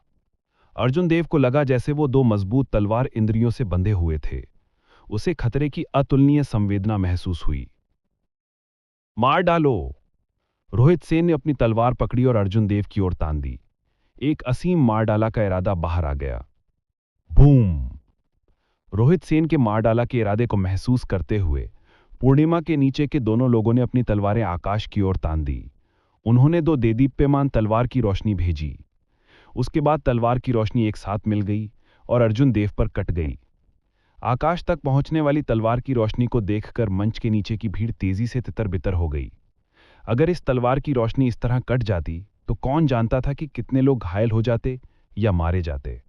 अर्जुन देव को लगा जैसे वो दो मजबूत तलवार इंद्रियों से बंधे हुए थे। उसे खतरे की अतुलनीय संवेदना महसूस हुई। मार डालो! रोहित सेन ने अपनी तलवार पकड़ी और अर्जुन देव की ओर तान दी। एक असीम मार डाला का इरादा बाहर आ गया। बूम! रोहित सेन के मार डाला के इरादे को महसूस करते हुए पूर्णिमा के नीचे के दोनों लोगों ने अपनी तलवारें आकाश की ओर तान दी। उन्होंने दो देदीप्यमान तलवार की रोशनी भेजी। उसके बाद तलवार की रोशनी एक साथ मिल गई और अर्जुन देव पर कट गई। आकाश तक पहुंचने वाली तलवार की रोशनी को देखकर मंच के नीचे की भीड़ तेजी से तितर-बितर हो गई। अगर इस तलवार की रोशनी इस तरह कट जाती तो कौन जानता था कि कितने लोग घायल हो जाते या मारे जाते।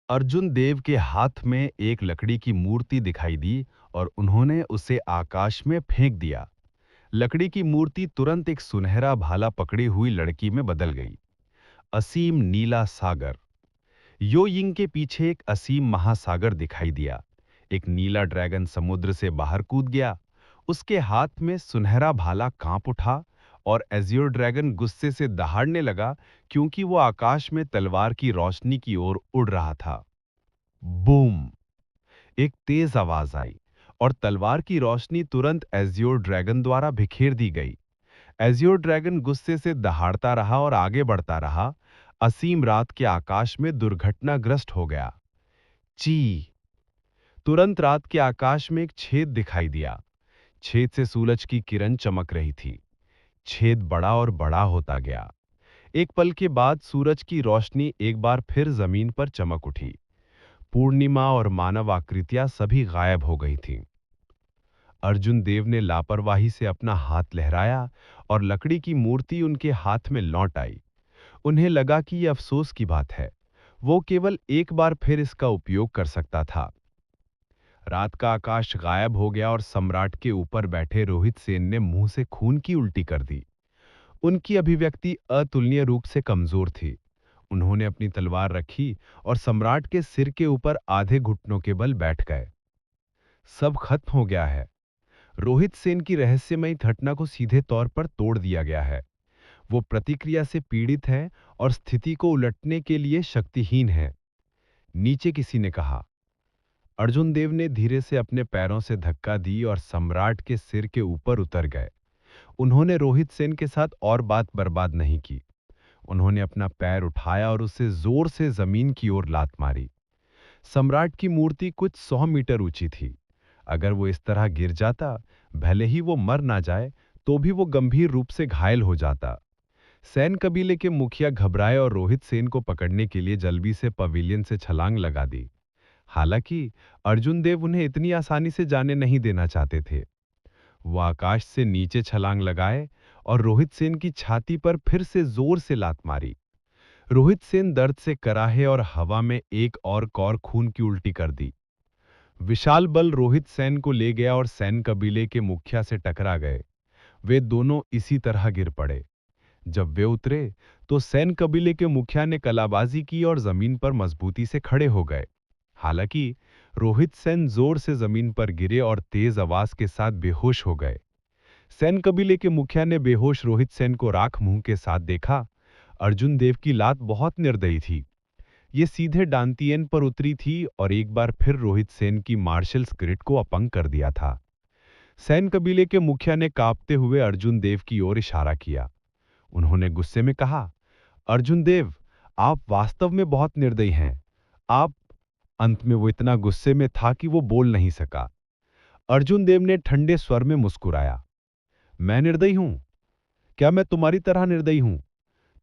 अर्जुन देव के हाथ में एक लकड़ी की मूर्ति दिखाई दी और उन्होंने उसे आकाश में फेंक दिया। लकड़ी की मूर्ति तुरंत एक सुनहरा भाला पकड़ी हुई लड़की में बदल गई। असीम नीला सागर। यो यिंग के पीछे एक असीम महासागर दिखाई दिया। एक नीला ड्रैगन समुद्र से बाहर कूद गया। उसके हाथ में सुनहरा भाला कांप उठा और एज़्योर ड्रैगन गुस्से से दहाड़ने लगा क्योंकि वो आकाश में तलवार की रोशनी की ओर उड़ रहा था। बूम! एक तेज आवाज आई और तलवार की रोशनी तुरंत एज़्योर ड्रैगन द्वारा बिखेर दी गई। एज़्योर ड्रैगन गुस्से से दहाड़ता रहा और आगे बढ़ता रहा। असीम रात के आकाश में दुर्घटनाग्रस्त हो गया। ची! तुरंत रात के आकाश में एक छेद दिखाई दिया। छेद से सूरज की किरण चमक रही थी। छेद बड़ा और बड़ा होता गया। एक पल के बाद सूरज की रोशनी एक बार फिर जमीन पर चमक उठी। पूर्णिमा और मानव आकृतियां सभी गायब हो गई थीं। अर्जुन देव ने लापरवाही से अपना हाथ लहराया और लकड़ी की मूर्ति उनके हाथ में लौट आई। उन्हें लगा कि यह अफसोस की बात है। वो केवल एक बार फिर इसका उपयोग कर सकता था। रात का आकाश गायब हो गया और सम्राट के ऊपर बैठे रोहित सेन ने मुंह से खून की उल्टी कर दी। उनकी अभिव्यक्ति अतुलनीय रूप से कमजोर थी। उन्होंने अपनी तलवार रखी और सम्राट के सिर के ऊपर आधे घुटनों के बल बैठ गए। सब खत्म हो गया है। रोहित सेन की रहस्यमयी घटना को सीधे तौर पर तोड़ दिया गया है। वो प्रतिक्रिया से पीड़ित है और स्थिति को उलटने के लिए शक्तिहीन है। नीचे किसी ने कहा। अर्जुन देव ने धीरे से अपने पैरों से धक्का दी और सम्राट के सिर के ऊपर उतर गए। उन्होंने रोहित सेन के साथ और बात बर्बाद नहीं की। उन्होंने अपना पैर उठाया और उसे जोर से जमीन की ओर लात मारी। सम्राट की मूर्ति कुछ 100 मीटर ऊंची थी। अगर वो इस तरह गिर जाता, भले ही वो मर ना जाए, तो भी वो गंभीर रूप से घायल हो जाता। सैन कबीले के मुखिया घबराए और रोहित सेन को पकड़ने के लिए जल्दी से पवेलियन से छलांग लगा दी। हालांकि अर्जुन देव उन्हें इतनी आसानी से जाने नहीं देना चाहते थे। वो आकाश से नीचे छलांग लगाए और रोहित सेन की छाती पर फिर से जोर से लात मारी। रोहित सेन दर्द से कराहे और हवा में एक और कौर खून की उल्टी कर दी। विशाल बल रोहित सेन को ले गया और सैन कबीले के मुखिया से टकरा गए। वे दोनों इसी तरह गिर पड़े। जब वे उतरे तो सैन कबीले के मुखिया ने कलाबाजी की और जमीन पर मजबूती से खड़े हो गए। हालांकि रोहित सेन जोर से जमीन पर गिरे और तेज आवाज के साथ बेहोश हो गए। सैन कबीले के मुखिया ने बेहोश रोहित सेन को राख मुंह के साथ देखा। अर्जुन देव की लात बहुत निर्दयी थी। ये सीधे डांतियन पर उतरी थी और एक बार फिर रोहित सेन की मार्शल स्पिरिट को अपंग कर दिया था। सैन कबीले के मुखिया ने कांपते हुए अर्जुन देव की ओर इशारा किया। उन्होंने गुस्से में कहा, अर्जुन देव, आप वास्तव में बहुत निर्दयी हैं। आप। अंत में वो इतना गुस्से में था कि वो बोल नहीं सका। अर्जुन देव ने ठंडे स्वर में मुस्कुराया। मैं निर्दयी हूं? क्या मैं तुम्हारी तरह निर्दयी हूं?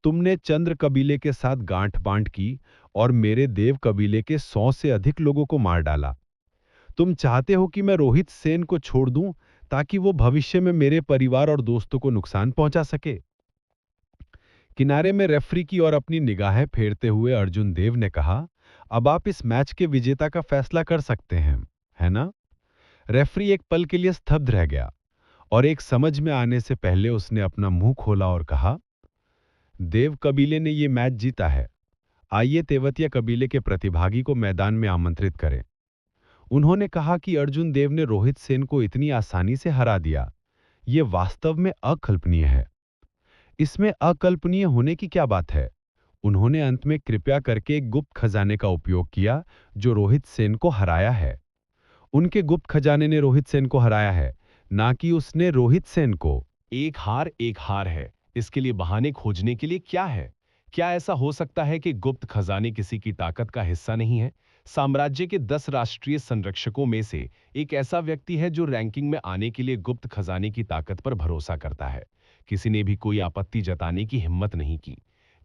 तुमने चंद्र कबीले के साथ गांठ बांट की और मेरे देव कबीले के 100 से अधिक लोगों को मार डाला। तुम चाहते हो कि मैं रोहित सेन को छोड़ दूं ताकि वो भविष्य में मेरे परिवार और दोस्तों को नुकसान पहुंचा सके। किनारे में रेफरी की ओर अपनी निगाहें फेरते हुए अर्जुन देव ने कहा, अब आप इस मैच के विजेता का फैसला कर सकते हैं, है ना? रेफरी एक पल के लिए स्तब्ध रह गया और एक समझ में आने से पहले उसने अपना मुंह खोला और कहा, देव कबीले ने ये मैच जीता है। आइए तेवतिया कबीले के प्रतिभागी को मैदान में आमंत्रित करें। उन्होंने कहा कि अर्जुन देव ने रोहित सेन को इतनी आसानी से हरा दिया। ये वास्तव में अकल्पनीय है। इसमें अकल्पनीय होने की क्या बात है? उन्होंने अंत में कृपया करके एक गुप्त खजाने का उपयोग किया जो रोहित सेन को हराया है। उनके गुप्त खजाने ने रोहित सेन को हराया है, ना कि उसने रोहित सेन को। एक हार है। इसके लिए बहाने खोजने के लिए क्या है? क्या ऐसा हो सकता है कि गुप्त खजाने किसी की ताकत का हिस्सा नहीं है? साम्राज्य के 10 राष्ट्रीय संरक्षकों में से एक ऐसा व्यक्ति है जो रैंकिंग में आने के लिए गुप्त खजाने की ताकत पर भरोसा करता है। किसी ने भी कोई आपत्ति जताने की हिम्मत नहीं की।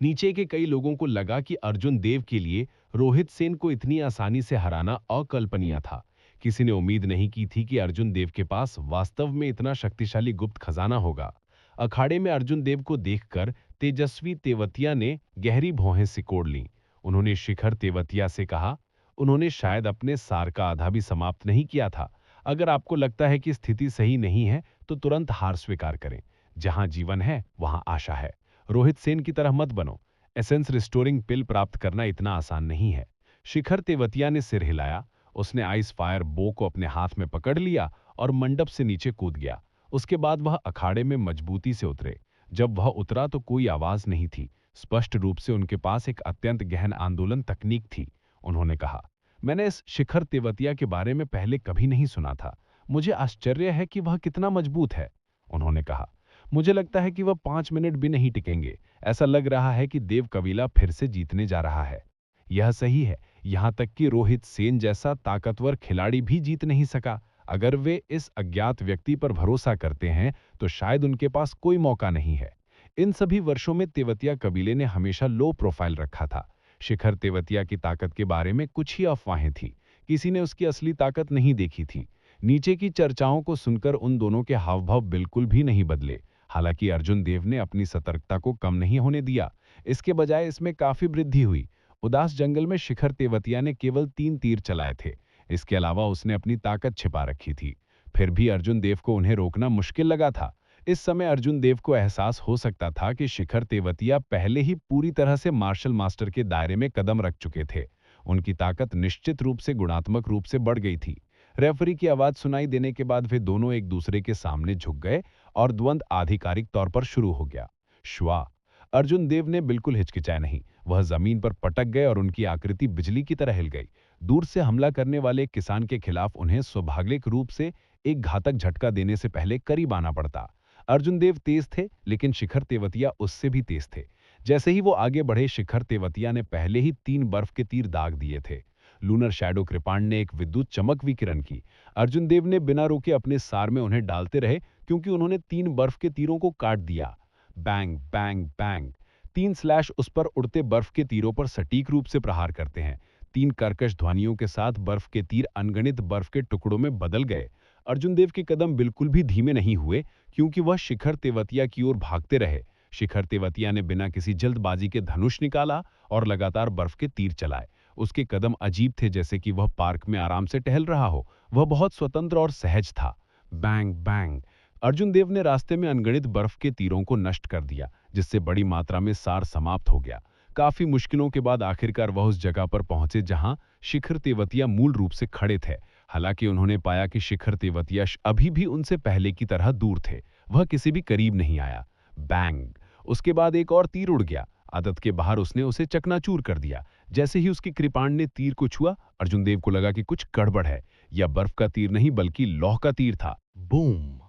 नीचे के कई लोगों को लगा कि अर्जुन देव के लिए रोहित सेन को इतनी आसानी से हराना अकल्पनीय था। किसी ने उम्मीद नहीं की थी कि अर्जुन देव के पास वास्तव में इतना शक्तिशाली गुप्त खजाना होगा। अखाड़े में अर्जुन देव को देखकर तेजस्वी तेवतिया ने गहरी भौहें सिकोड़ लीं। उन्होंने शिखर तेवतिया से कहा, उन्होंने शायद अपने सार का आधा भी समाप्त नहीं किया था। अगर आपको लगता है कि स्थिति सही नहीं है तो तुरंत हार स्वीकार करें। जहां जीवन है वहां आशा है। रोहित सेन की तरह मत बनो। एसेंस रिस्टोरिंग पिल प्राप्त करना इतना आसान नहीं है। शिखर तेवतिया ने सिर हिलाया। उसने आइस फायर बो को अपने हाथ में पकड़ लिया और मंडप से नीचे कूद गया। उसके बाद वह अखाड़े में मजबूती से उतरे। जब वह उतरा तो कोई आवाज नहीं थी। स्पष्ट रूप से उनके पास एक अत्यंत गहन आंदोलन तकनीक थी। उन्होंने कहा, मैंने इस शिखर तेवतिया के बारे में पहले कभी नहीं सुना था। मुझे आश्चर्य है कि वह कितना मजबूत है। उन्होंने कहा, मुझे लगता है कि वह 5 मिनट भी नहीं टिकेंगे। ऐसा लग रहा है कि देव कबीला फिर से जीतने जा रहा है। यह सही है, यहां तक कि रोहित सेन जैसा ताकतवर खिलाड़ी भी जीत नहीं सका। अगर वे इस अज्ञात व्यक्ति पर भरोसा करते हैं तो शायद उनके पास कोई मौका नहीं है। इन सभी वर्षों में तेवतिया कबीले ने हमेशा लो प्रोफाइल रखा था। शिखर तेवतिया की ताकत के बारे में कुछ ही अफवाहें थी। किसी ने उसकी असली ताकत नहीं देखी थी। नीचे की चर्चाओं को सुनकर उन दोनों के हावभाव बिल्कुल भी नहीं बदले। हालांकि अर्जुन देव ने अपनी सतर्कता को कम नहीं होने दिया। इसके बजाय इसमें काफी वृद्धि हुई। उदास जंगल में शिखर तेवतिया ने केवल 3 तीर चलाए थे। इसके अलावा उसने अपनी ताकत छिपा रखी थी। फिर भी अर्जुन देव को उन्हें रोकना मुश्किल लगा था। इस समय अर्जुन देव को एहसास हो सकता था कि शिखर तेवतिया पहले ही पूरी तरह से मार्शल मास्टर के दायरे में कदम रख चुके थे। उनकी ताकत निश्चित रूप से गुणात्मक रूप से बढ़ गई थी। रेफरी की आवाज सुनाई देने के बाद वे दोनों एक दूसरे के सामने झुक गए और द्वंद्व आधिकारिक तौर पर शुरू हो गया। श्वा। अर्जुन देव ने बिल्कुल हिचकिचाए नहीं। वह जमीन पर पटक गए और उनकी आकृति बिजली की तरह हिल गई। दूर से हमला करने वाले किसान के खिलाफ उन्हें स्वाभाविक रूप से एक घातक झटका देने से पहले करीब आना पड़ता। अर्जुन देव तेज थे, लेकिन शिखर तेवतिया उससे भी तेज थे। जैसे ही वो आगे बढ़े, शिखर तेवतिया ने पहले ही 3 बर्फ के तीर दाग दिए थे। लूनर शैडो कृपाण ने एक विद्युत चमक विकिरण की। अर्जुन देव ने बिना रोके अपने सार में उन्हें डालते रहे, क्योंकि उन्होंने 3 बर्फ के तीरों को काट दिया। Bang bang bang. 3 स्लैश उस पर उड़ते बर्फ के तीरों पर सटीक रूप से प्रहार करते हैं। 3 कर्कश ध्वनियों के साथ बर्फ के तीर अनगणित बर्फ के टुकड़ों में बदल गए। अर्जुन देव के कदम बिल्कुल भी धीमे नहीं हुए, क्योंकि वह शिखर तेवतिया की ओर भागते रहे। शिखर तेवतिया ने बिना किसी जल्दबाजी के धनुष निकाला और लगातार बर्फ के तीर चलाए। उसके कदम अजीब थे, जैसे कि वह पार्क में आराम से टहल रहा हो। वह बहुत स्वतंत्र और सहज था। Bang bang. अर्जुन देव ने रास्ते में अनगणित बर्फ के तीरों को नष्ट कर दिया, जिससे बड़ी मात्रा में सार समाप्त हो गया। काफी मुश्किलों के बाद आखिरकार वह उस जगह पर पहुंचे जहां शिखर तेवतिया मूल रूप से खड़े थे। हालांकि उन्होंने पाया कि शिखर तेवतिया अभी भी उनसे पहले की तरह दूर थे। वह किसी भी करीब नहीं आया। बैंग। उसके बाद एक और तीर उड़ गया। आदत के बाहर उसने उसे चकनाचूर कर दिया। जैसे ही उसकी कृपाण ने तीर को छुआ, अर्जुन देव को लगा कि कुछ गड़बड़ है। यह बर्फ का तीर नहीं बल्कि लौह का तीर था। बूम।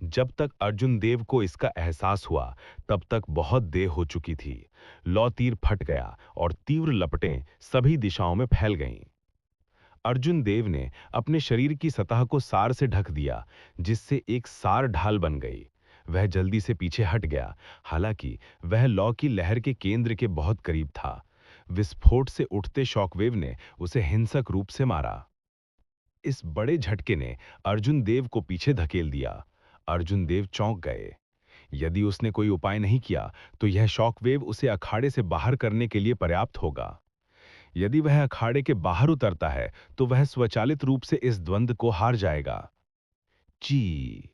जब तक अर्जुन देव को इसका एहसास हुआ, तब तक बहुत देर हो चुकी थी। लौ तीर फट गया और तीव्र लपटें सभी दिशाओं में फैल गईं। अर्जुन देव ने अपने शरीर की सतह को सार से ढक दिया, जिससे एक सार ढाल बन गई। वह जल्दी से पीछे हट गया, हालांकि वह लौ की लहर के केंद्र के बहुत करीब था। विस्फोट से उठते शॉकवेव ने उसे हिंसक रूप से मारा। इस बड़े झटके ने अर्जुन देव को पीछे धकेल दिया। अर्जुन देव चौंक गए। यदि उसने कोई उपाय नहीं किया तो यह शॉकवेव उसे अखाड़े से बाहर करने के लिए पर्याप्त होगा। यदि वह अखाड़े के बाहर उतरता है तो वह स्वचालित रूप से इस द्वंद्व को हार जाएगा। जी।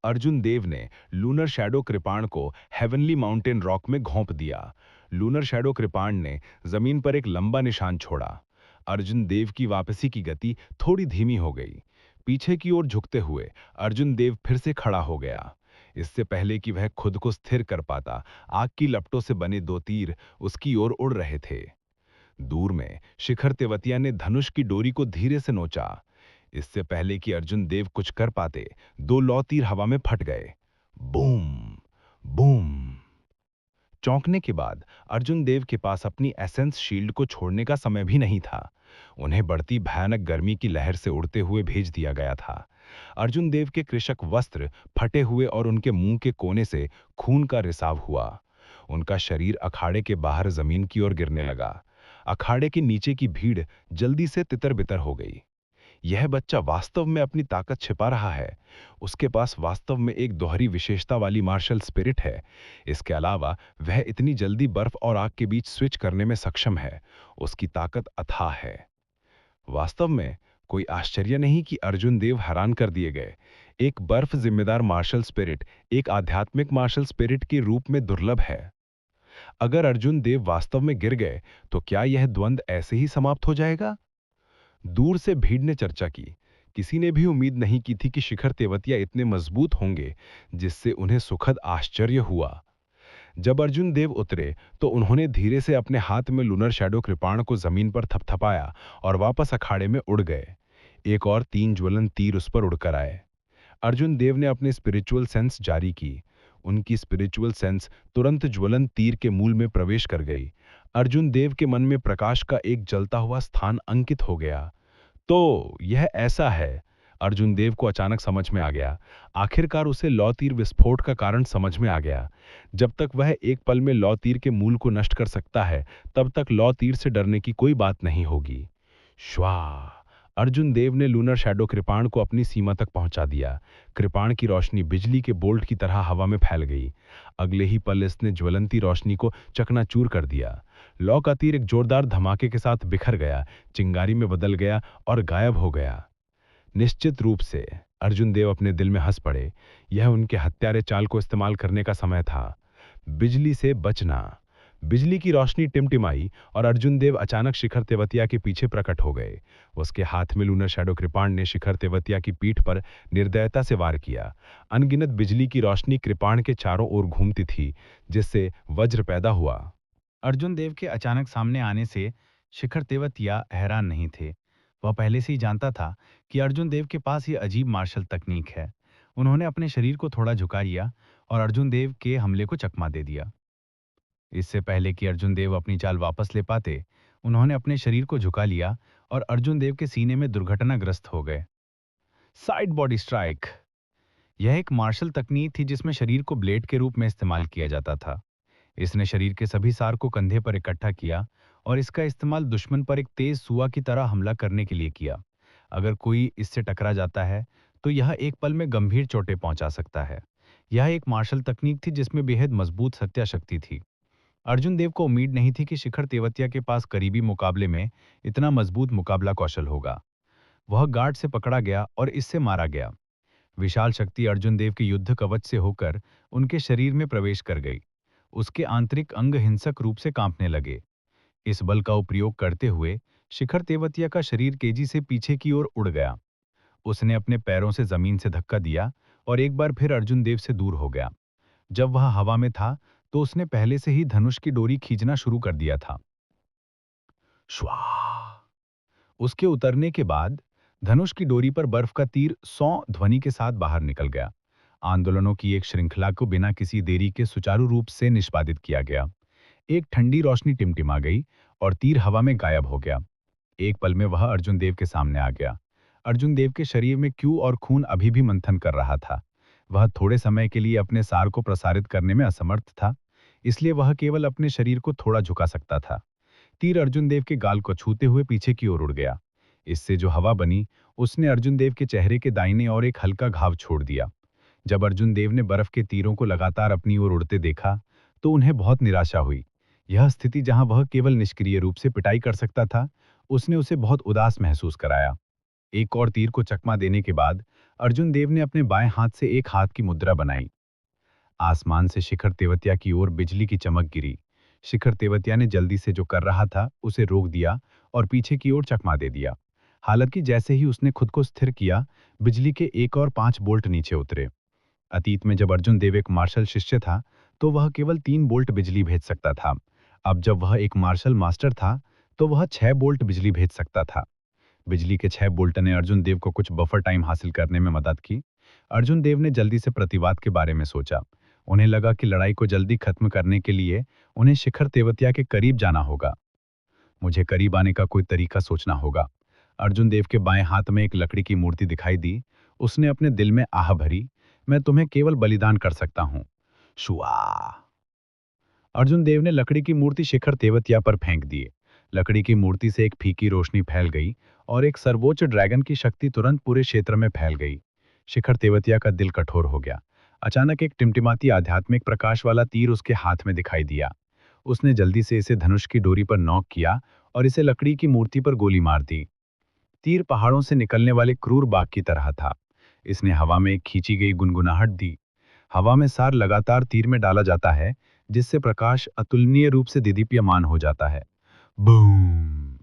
अर्जुन देव ने लूनर शैडो कृपाण को हेवनली माउंटेन रॉक में घोंप दिया। लूनर शैडो कृपाण ने जमीन पर एक लंबा निशान छोड़ा। अर्जुन देव की वापसी की गति थोड़ी धीमी हो गई। पीछे की ओर झुकते हुए अर्जुन देव फिर से खड़ा हो गया। इससे पहले कि वह खुद को स्थिर कर पाता, आग की लपटों से बने 2 तीर उसकी ओर उड़ रहे थे। दूर में शिखर तेवतिया ने धनुष की डोरी को धीरे से नोचा। इससे पहले कि अर्जुन देव कुछ कर पाते, 2 लौ तीर हवा में फट गए। Boom boom. चौंकने के बाद अर्जुन देव के पास अपनी एसेंस शील्ड को छोड़ने का समय भी नहीं था। उन्हें बढ़ती भयानक गर्मी की लहर से उड़ते हुए भेज दिया गया था। अर्जुन देव के कृषक वस्त्र फटे हुए और उनके मुंह के कोने से खून का रिसाव हुआ। उनका शरीर अखाड़े के बाहर जमीन की ओर गिरने लगा। अखाड़े के नीचे की भीड़ जल्दी से तितर बितर हो गई। यह बच्चा वास्तव में अपनी ताकत छिपा रहा है। उसके पास वास्तव में एक दोहरी विशेषता वाली मार्शल स्पिरिट है। इसके अलावा वह इतनी जल्दी बर्फ और आग के बीच स्विच करने में सक्षम है। उसकी ताकत अथाह है। वास्तव में कोई आश्चर्य नहीं कि अर्जुन देव हैरान कर दिए गए। एक बर्फ जिम्मेदार मार्शल स्पिरिट एक आध्यात्मिक मार्शल स्पिरिट के रूप में दुर्लभ है। अगर अर्जुन देव वास्तव में गिर गए तो क्या यह द्वंद्व ऐसे ही समाप्त हो जाएगा? दूर से भीड़ ने चर्चा की। किसी ने भी उम्मीद नहीं की थी कि शिखर तेवतिया इतने मजबूत होंगे, जिससे उन्हें सुखद आश्चर्य हुआ। जब अर्जुन देव उतरे तो उन्होंने धीरे से अपने हाथ में लूनर शैडो कृपाण को जमीन पर थपथपाया और वापस अखाड़े में उड़ गए। एक और 3 ज्वलन तीर उस पर उड़कर आए। अर्जुन देव ने अपनी स्पिरिचुअल सेंस जारी की। उनकी स्पिरिचुअल सेंस तुरंत ज्वलन तीर के मूल में प्रवेश कर गई। अर्जुन देव के मन में प्रकाश का एक जलता हुआ स्थान अंकित हो गया। तो यह ऐसा है, अर्जुन देव को अचानक समझ में आ गया। आखिरकार उसे लौ तीर विस्फोट का कारण समझ में आ गया। जब तक वह एक पल में लौ तीर के मूल को नष्ट कर सकता है, तब तक लौ तीर से डरने की कोई बात नहीं होगी। श्वा! अर्जुन देव ने लूनर शैडो कृपाण को अपनी सीमा तक पहुंचा दिया। कृपाण की रोशनी बिजली के बोल्ट की तरह हवा में फैल गई। अगले ही पल इसने ज्वलंती रोशनी को चकनाचूर कर दिया। लौ का तीर एक जोरदार धमाके के साथ बिखर गया, चिंगारी में बदल गया और गायब हो गया। निश्चित रूप से अर्जुन देव अपने दिल में हंस पड़े। यह उनके हत्यारे चाल को इस्तेमाल करने का समय था। बिजली से बचना। बिजली की रोशनी टिमटिमाई और अर्जुन देव अचानक शिखर तेवतिया के पीछे प्रकट हो गए। उसके हाथ में लूनर शैडो कृपाण ने शिखर तेवतिया की पीठ पर निर्दयता से वार किया। अनगिनत बिजली की रोशनी कृपाण के चारों ओर घूमती थी, जिससे वज्र पैदा हुआ। अर्जुन देव के अचानक सामने आने से शिखर तेवतिया हैरान नहीं थे। वह पहले से ही जानता था कि अर्जुन देव के पास ये अजीब मार्शल तकनीक है। उन्होंने अपने शरीर को थोड़ा झुका लिया और अर्जुन देव के हमले को चकमा दे दिया। इससे पहले कि अर्जुन देव अपनी चाल वापस ले पाते, उन्होंने अपने शरीर को झुका लिया और अर्जुन देव के सीने में दुर्घटनाग्रस्त हो गए। Side body strike. यह एक मार्शल तकनीक थी जिसमें शरीर को ब्लेड के रूप में इस्तेमाल किया जाता था। इसने शरीर के सभी सार को कंधे पर इकट्ठा किया और इसका इस्तेमाल दुश्मन पर एक तेज सुआ की तरह हमला करने के लिए किया। अगर कोई इससे टकरा जाता है तो यह एक पल में गंभीर चोटें पहुंचा सकता है। यह एक मार्शल तकनीक थी जिसमें बेहद मजबूत सत्या शक्ति थी। अर्जुन देव को उम्मीद नहीं थी कि शिखर तेवतिया के पास करीबी मुकाबले में इतना मजबूत मुकाबला कौशल होगा। वह गार्ड से पकड़ा गया और इससे मारा गया। विशाल शक्ति अर्जुन देव के युद्ध कवच से होकर उनके शरीर में प्रवेश कर गई। उसके आंतरिक अंग हिंसक रूप से कांपने लगे। इस बल का उपयोग करते हुए शिखर तेवतिया का शरीर तेजी से पीछे की ओर उड़ गया। उसने अपने पैरों से जमीन से धक्का दिया और एक बार फिर अर्जुन देव से दूर हो गया। जब वह हवा में था तो उसने पहले से ही धनुष की डोरी खींचना शुरू कर दिया था। श्वा! उसके उतरने के बाद धनुष की डोरी पर बर्फ का तीर 100 ध्वनि के साथ बाहर निकल गया। आंदोलनों की एक श्रृंखला को बिना किसी देरी के सुचारू रूप से निष्पादित किया गया। एक ठंडी रोशनी टिमटिमा गई और तीर हवा में गायब हो गया। एक पल में वह अर्जुन देव के सामने आ गया। अर्जुन देव के शरीर में क्यू और खून अभी भी मंथन कर रहा था। वह थोड़े समय के लिए अपने सार को प्रसारित करने में असमर्थ था, इसलिए वह केवल अपने शरीर को थोड़ा झुका सकता था। तीर अर्जुन देव के गाल को छूते हुए पीछे की ओर उड़ गया। इससे जो हवा बनी, उसने अर्जुन देव के चेहरे के दाहिने और एक हल्का घाव छोड़ दिया। जब अर्जुन देव ने बर्फ के तीरों को लगातार अपनी ओर उड़ते देखा, तो उन्हें बहुत निराशा हुई। यह स्थिति जहां वह केवल निष्क्रिय रूप से पिटाई कर सकता था, उसने उसे बहुत उदास महसूस कराया। एक और तीर को चकमा देने के बाद अर्जुन देव ने अपने बाएं हाथ से एक हाथ की मुद्रा बनाई। आसमान से शिखर तेवतिया की ओर बिजली की चमक गिरी। शिखर तेवतिया ने जल्दी से जो कर रहा था उसे रोक दिया और पीछे की ओर चकमा दे दिया। हालांकि जैसे ही उसने खुद को स्थिर किया, बिजली के 1 और 5 बोल्ट नीचे उतरे। अतीत में जब अर्जुन देव एक मार्शल शिष्य था, तो वह केवल 3 बोल्ट बिजली भेज सकता था। अब जब वह एक मार्शल मास्टर था, तो वह 6 बोल्ट बिजली भेज सकता था। बिजली के 6 बोल्ट ने अर्जुन देव को कुछ बफर टाइम हासिल करने में मदद की। अर्जुन देव ने जल्दी से प्रतिवाद के बारे में सोचा। उन्हें लगा कि लड़ाई को जल्दी खत्म करने के लिए उन्हें शिखर तेवतिया के करीब जाना होगा। मुझे करीब आने का कोई तरीका सोचना होगा। अर्जुन देव के बाएं हाथ में एक लकड़ी की मूर्ति दिखाई दी। उसने अपने दिल में आह भरी, मैं तुम्हें केवल बलिदान कर सकता हूं। शुआ! अर्जुन देव ने लकड़ी की मूर्ति शिखर तेवतिया पर फेंक दी। लकड़ी की मूर्ति से एक फीकी रोशनी फैल गई और एक सर्वोच्च ड्रैगन की शक्ति तुरंत पूरे क्षेत्र में फैल गई। शिखर तेवतिया का दिल कठोर हो गया। अचानक एक टिमटिमाती आध्यात्मिक प्रकाश वाला तीर उसके हाथ में दिखाई दिया। उसने जल्दी से इसे धनुष की डोरी पर नॉक किया और इसे लकड़ी की मूर्ति पर गोली मार दी। तीर पहाड़ों से निकलने वाले क्रूर बाघ की तरह था। इसने हवा में एक खींची गई गुनगुनाहट दी। हवा में सार लगातार तीर में डाला जाता है, जिससे प्रकाश अतुलनीय रूप से दिदीप्यमान हो जाता है। बूम!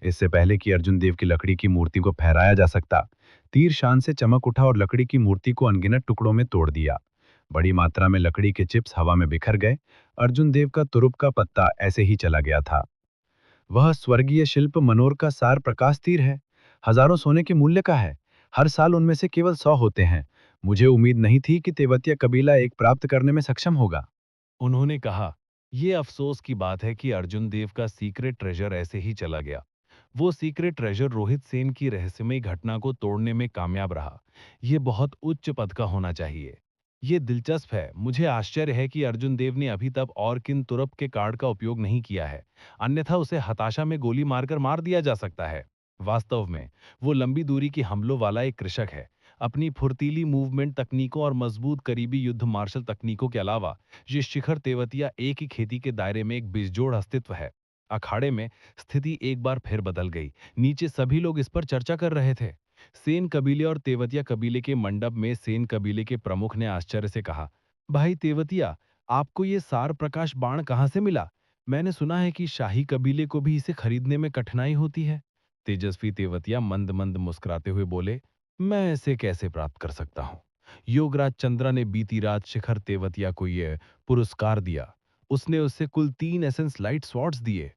इससे पहले कि अर्जुन देव की लकड़ी की मूर्ति को फहराया जा सकता, तीर शान से चमक उठा और लकड़ी की मूर्ति को अनगिनत टुकड़ों में तोड़ दिया। बड़ी मात्रा में लकड़ी के चिप्स हवा में बिखर गए। अर्जुन देव का तुरुप का पत्ता ऐसे ही चला गया था। वह स्वर्गीय शिल्प मनोर का सार प्रकाश तीर है। हजारों सोने के मूल्य का है। हर साल उनमें से केवल 100 होते हैं। मुझे उम्मीद नहीं थी कि तेवतिया कबीला एक प्राप्त करने में सक्षम होगा। उन्होंने कहा, ये अफसोस की बात है कि अर्जुन देव का सीक्रेट ट्रेजर ऐसे ही चला गया। वो सीक्रेट ट्रेजर रोहित सेन की रहस्यमयी घटना को तोड़ने में कामयाब रहा। ये बहुत उच्च पद का होना चाहिए। ये दिलचस्प है। मुझे आश्चर्य है कि अर्जुन देव ने अभी तक और किन तुरप के कार्ड का उपयोग नहीं किया है, अन्यथा उसे हताशा में गोली मारकर मार दिया जा सकता है। वास्तव में वो लंबी दूरी की हमलों वाला एक कृषक है। अपनी फुर्तीली मूवमेंट तकनीकों और मजबूत करीबी युद्ध मार्शल तकनीकों के अलावा ये शिखर तेवतिया एक ही खेती के दायरे में एक बेजोड़ अस्तित्व है। अखाड़े में स्थिति एक बार फिर बदल गई। नीचे सभी लोग इस पर चर्चा कर रहे थे। सेन कबीले और तेवतिया कबीले के मंडप में सेन कबीले के प्रमुख ने आश्चर्य से कहा, भाई तेवतिया, आपको ये सार प्रकाश बाण कहाँ से मिला? मैंने सुना है कि शाही कबीले को भी इसे खरीदने में कठिनाई होती है। तेजस्वी तेवतिया मंद मंद मुस्कुराते हुए बोले, मैं इसे कैसे प्राप्त कर सकता हूँ? योगराज चंद्रा ने बीती रात शिखर तेवतिया को यह पुरस्कार दिया। उसने उसे कुल 3 एसेंस लाइट स्वॉर्ड्स दिए।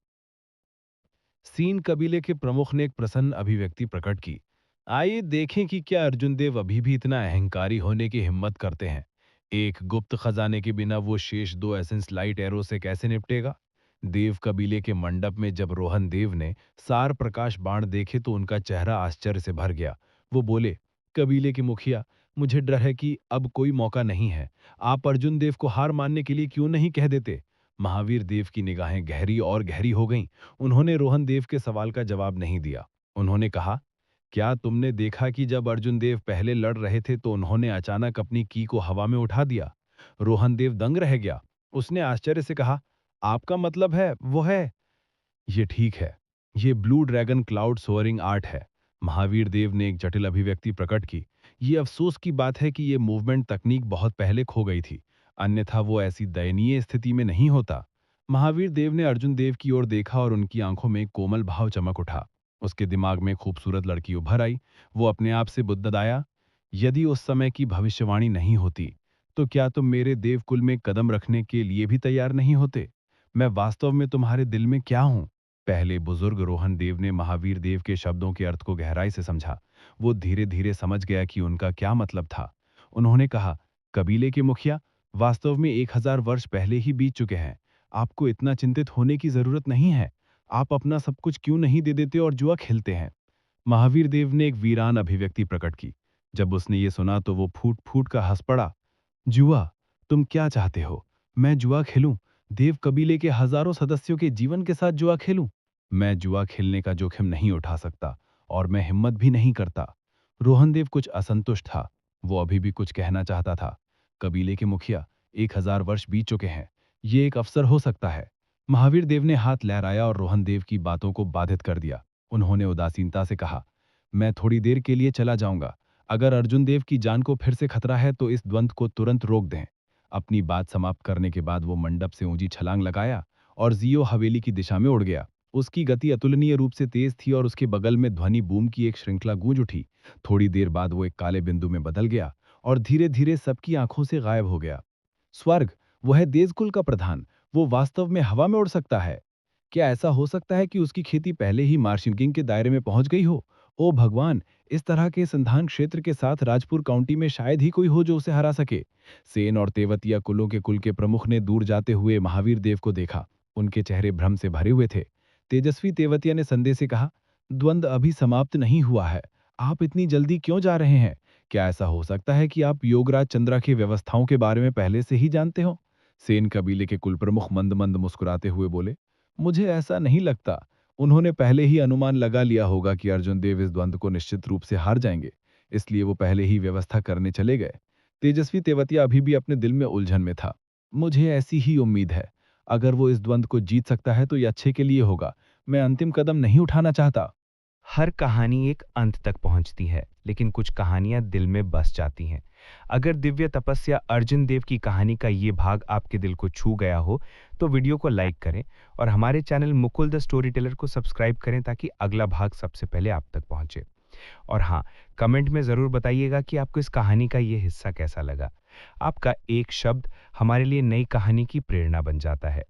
सीन कबीले के प्रमुख ने एक प्रसन्न अभिव्यक्ति प्रकट की। आइए देखें कि क्या अर्जुन देव अभी भी इतना अहंकारी होने की हिम्मत करते हैं। एक गुप्त खजाने के बिना वो शेष 2 एसेंस लाइट एरो से कैसे निपटेगा? देव कबीले के मंडप में जब रोहन देव ने सार प्रकाश बाण देखे तो उनका चेहरा आश्चर्य से भर गया। वो बोले, कबीले के मुखिया, मुझे डर है कि अब कोई मौका नहीं है। आप अर्जुन देव को हार मानने के लिए क्यों नहीं कह देते? महावीर देव की निगाहें गहरी और गहरी हो गईं। उन्होंने रोहन देव के सवाल का जवाब नहीं दिया। उन्होंने कहा, क्या तुमने देखा कि जब अर्जुन देव पहले लड़ रहे थे तो उन्होंने अचानक अपनी की को हवा में उठा दिया? रोहन देव दंग रह गया। उसने आश्चर्य से कहा, आपका मतलब है वो है? ये ठीक है। ये ब्लू ड्रैगन क्लाउड सोअरिंग आर्ट है। महावीर देव ने एक जटिल अभिव्यक्ति प्रकट की। ये अफसोस की बात है कि ये मूवमेंट तकनीक बहुत पहले खो गई थी, अन्यथा वो ऐसी दयनीय स्थिति में नहीं होता। महावीर देव ने अर्जुन देव की ओर देखा और उनकी आंखों में एक कोमल भाव चमक उठा। उसके दिमाग में खूबसूरत लड़की उभर आई। वो अपने आप से बुदबुदाया, यदि उस समय की भविष्यवाणी नहीं होती तो क्या तुम मेरे देवकुल में कदम रखने के लिए भी तैयार नहीं होते? मैं वास्तव में तुम्हारे दिल में क्या हूं? पहले बुजुर्ग रोहन देव ने महावीर देव के शब्दों के अर्थ को गहराई से समझा। वो धीरे धीरे समझ गया कि उनका क्या मतलब था। उन्होंने कहा, कबीले के मुखिया, वास्तव में 1000 वर्ष पहले ही बीत चुके हैं। आपको इतना चिंतित होने की जरूरत नहीं है। आप अपना सब कुछ क्यों नहीं दे देते और जुआ खेलते हैं? महावीर देव ने एक वीरान अभिव्यक्ति प्रकट की। जब उसने ये सुना तो वो फूट फूट का हंस पड़ा। जुआ? तुम क्या चाहते हो? मैं जुआ खेलूं? देव कबीले के हजारों सदस्यों के जीवन के साथ जुआ खेलूं? मैं जुआ खेलने का जोखिम नहीं उठा सकता और मैं हिम्मत भी नहीं करता। रोहन देव कुछ असंतुष्ट था। वो अभी भी कुछ कहना चाहता था। कबीले के मुखिया, 1000 वर्ष बीत चुके हैं। ये एक अवसर हो सकता है। महावीर देव ने हाथ लहराया और रोहन देव की बातों को बाधित कर दिया। उन्होंने उदासीनता से कहा, मैं थोड़ी देर के लिए चला जाऊंगा। अगर अर्जुन देव की जान को फिर से खतरा है तो इस द्वंद्व को तुरंत रोक दें। अपनी बात समाप्त करने के बाद वो मंडप से ऊंची छलांग लगाया और जियो हवेली की दिशा में उड़ गया। उसकी गति अतुलनीय रूप से तेज थी और उसके बगल में ध्वनि बूम की एक श्रृंखला गूंज उठी। थोड़ी देर बाद वो एक काले बिंदु में बदल गया और धीरे धीरे सबकी आंखों से गायब हो गया। स्वर्ग, वो है देवकुल का प्रधान। वो वास्तव में हवा में उड़ सकता है। क्या ऐसा हो सकता है कि उसकी खेती पहले ही मार्शिंगिंग के दायरे में पहुंच गई हो? ओ भगवान, इस तरह के संधान क्षेत्र के साथ राजपुर काउंटी में शायद ही कोई हो जो उसे हरा सके। सेन और तेवतिया कुलों के कुल के प्रमुख ने दूर जाते हुए महावीर देव को देखा। उनके चेहरे भ्रम से भरे हुए थे। तेजस्वी तेवतिया ने संदेह से कहा, द्वंद्व अभी समाप्त नहीं हुआ है। आप इतनी जल्दी क्यों जा रहे हैं? क्या ऐसा हो सकता है कि आप योगराज चंद्रा की व्यवस्थाओं के बारे में पहले से ही जानते हो? सेन कबीले के कुल प्रमुख मंद मंद मुस्कुराते हुए बोले, मुझे ऐसा नहीं लगता। उन्होंने पहले ही अनुमान लगा लिया होगा कि अर्जुन देव इस द्वंद्व को निश्चित रूप से हार जाएंगे, इसलिए वो पहले ही व्यवस्था करने चले गए। तेजस्वी तेवतिया अभी भी अपने दिल में उलझन में था। मुझे ऐसी ही उम्मीद है। अगर वो इस द्वंद्व को जीत सकता है तो ये अच्छे के लिए होगा। मैं अंतिम कदम नहीं उठाना चाहता। हर कहानी एक अंत तक पहुंचती है, लेकिन कुछ कहानियां दिल में बस जाती हैं। अगर दिव्य तपस्या अर्जुन देव की कहानी का ये भाग आपके दिल को छू गया हो तो वीडियो को लाइक करें और हमारे channel Mukul the story teller को सब्सक्राइब करें ताकि अगला भाग सबसे पहले आप तक पहुंचे। और हाँ, कमेंट में ज़रूर बताइएगा कि आपको इस कहानी का ये हिस्सा कैसा लगा। आपका एक शब्द हमारे लिए नई कहानी की प्रेरणा बन जाता है।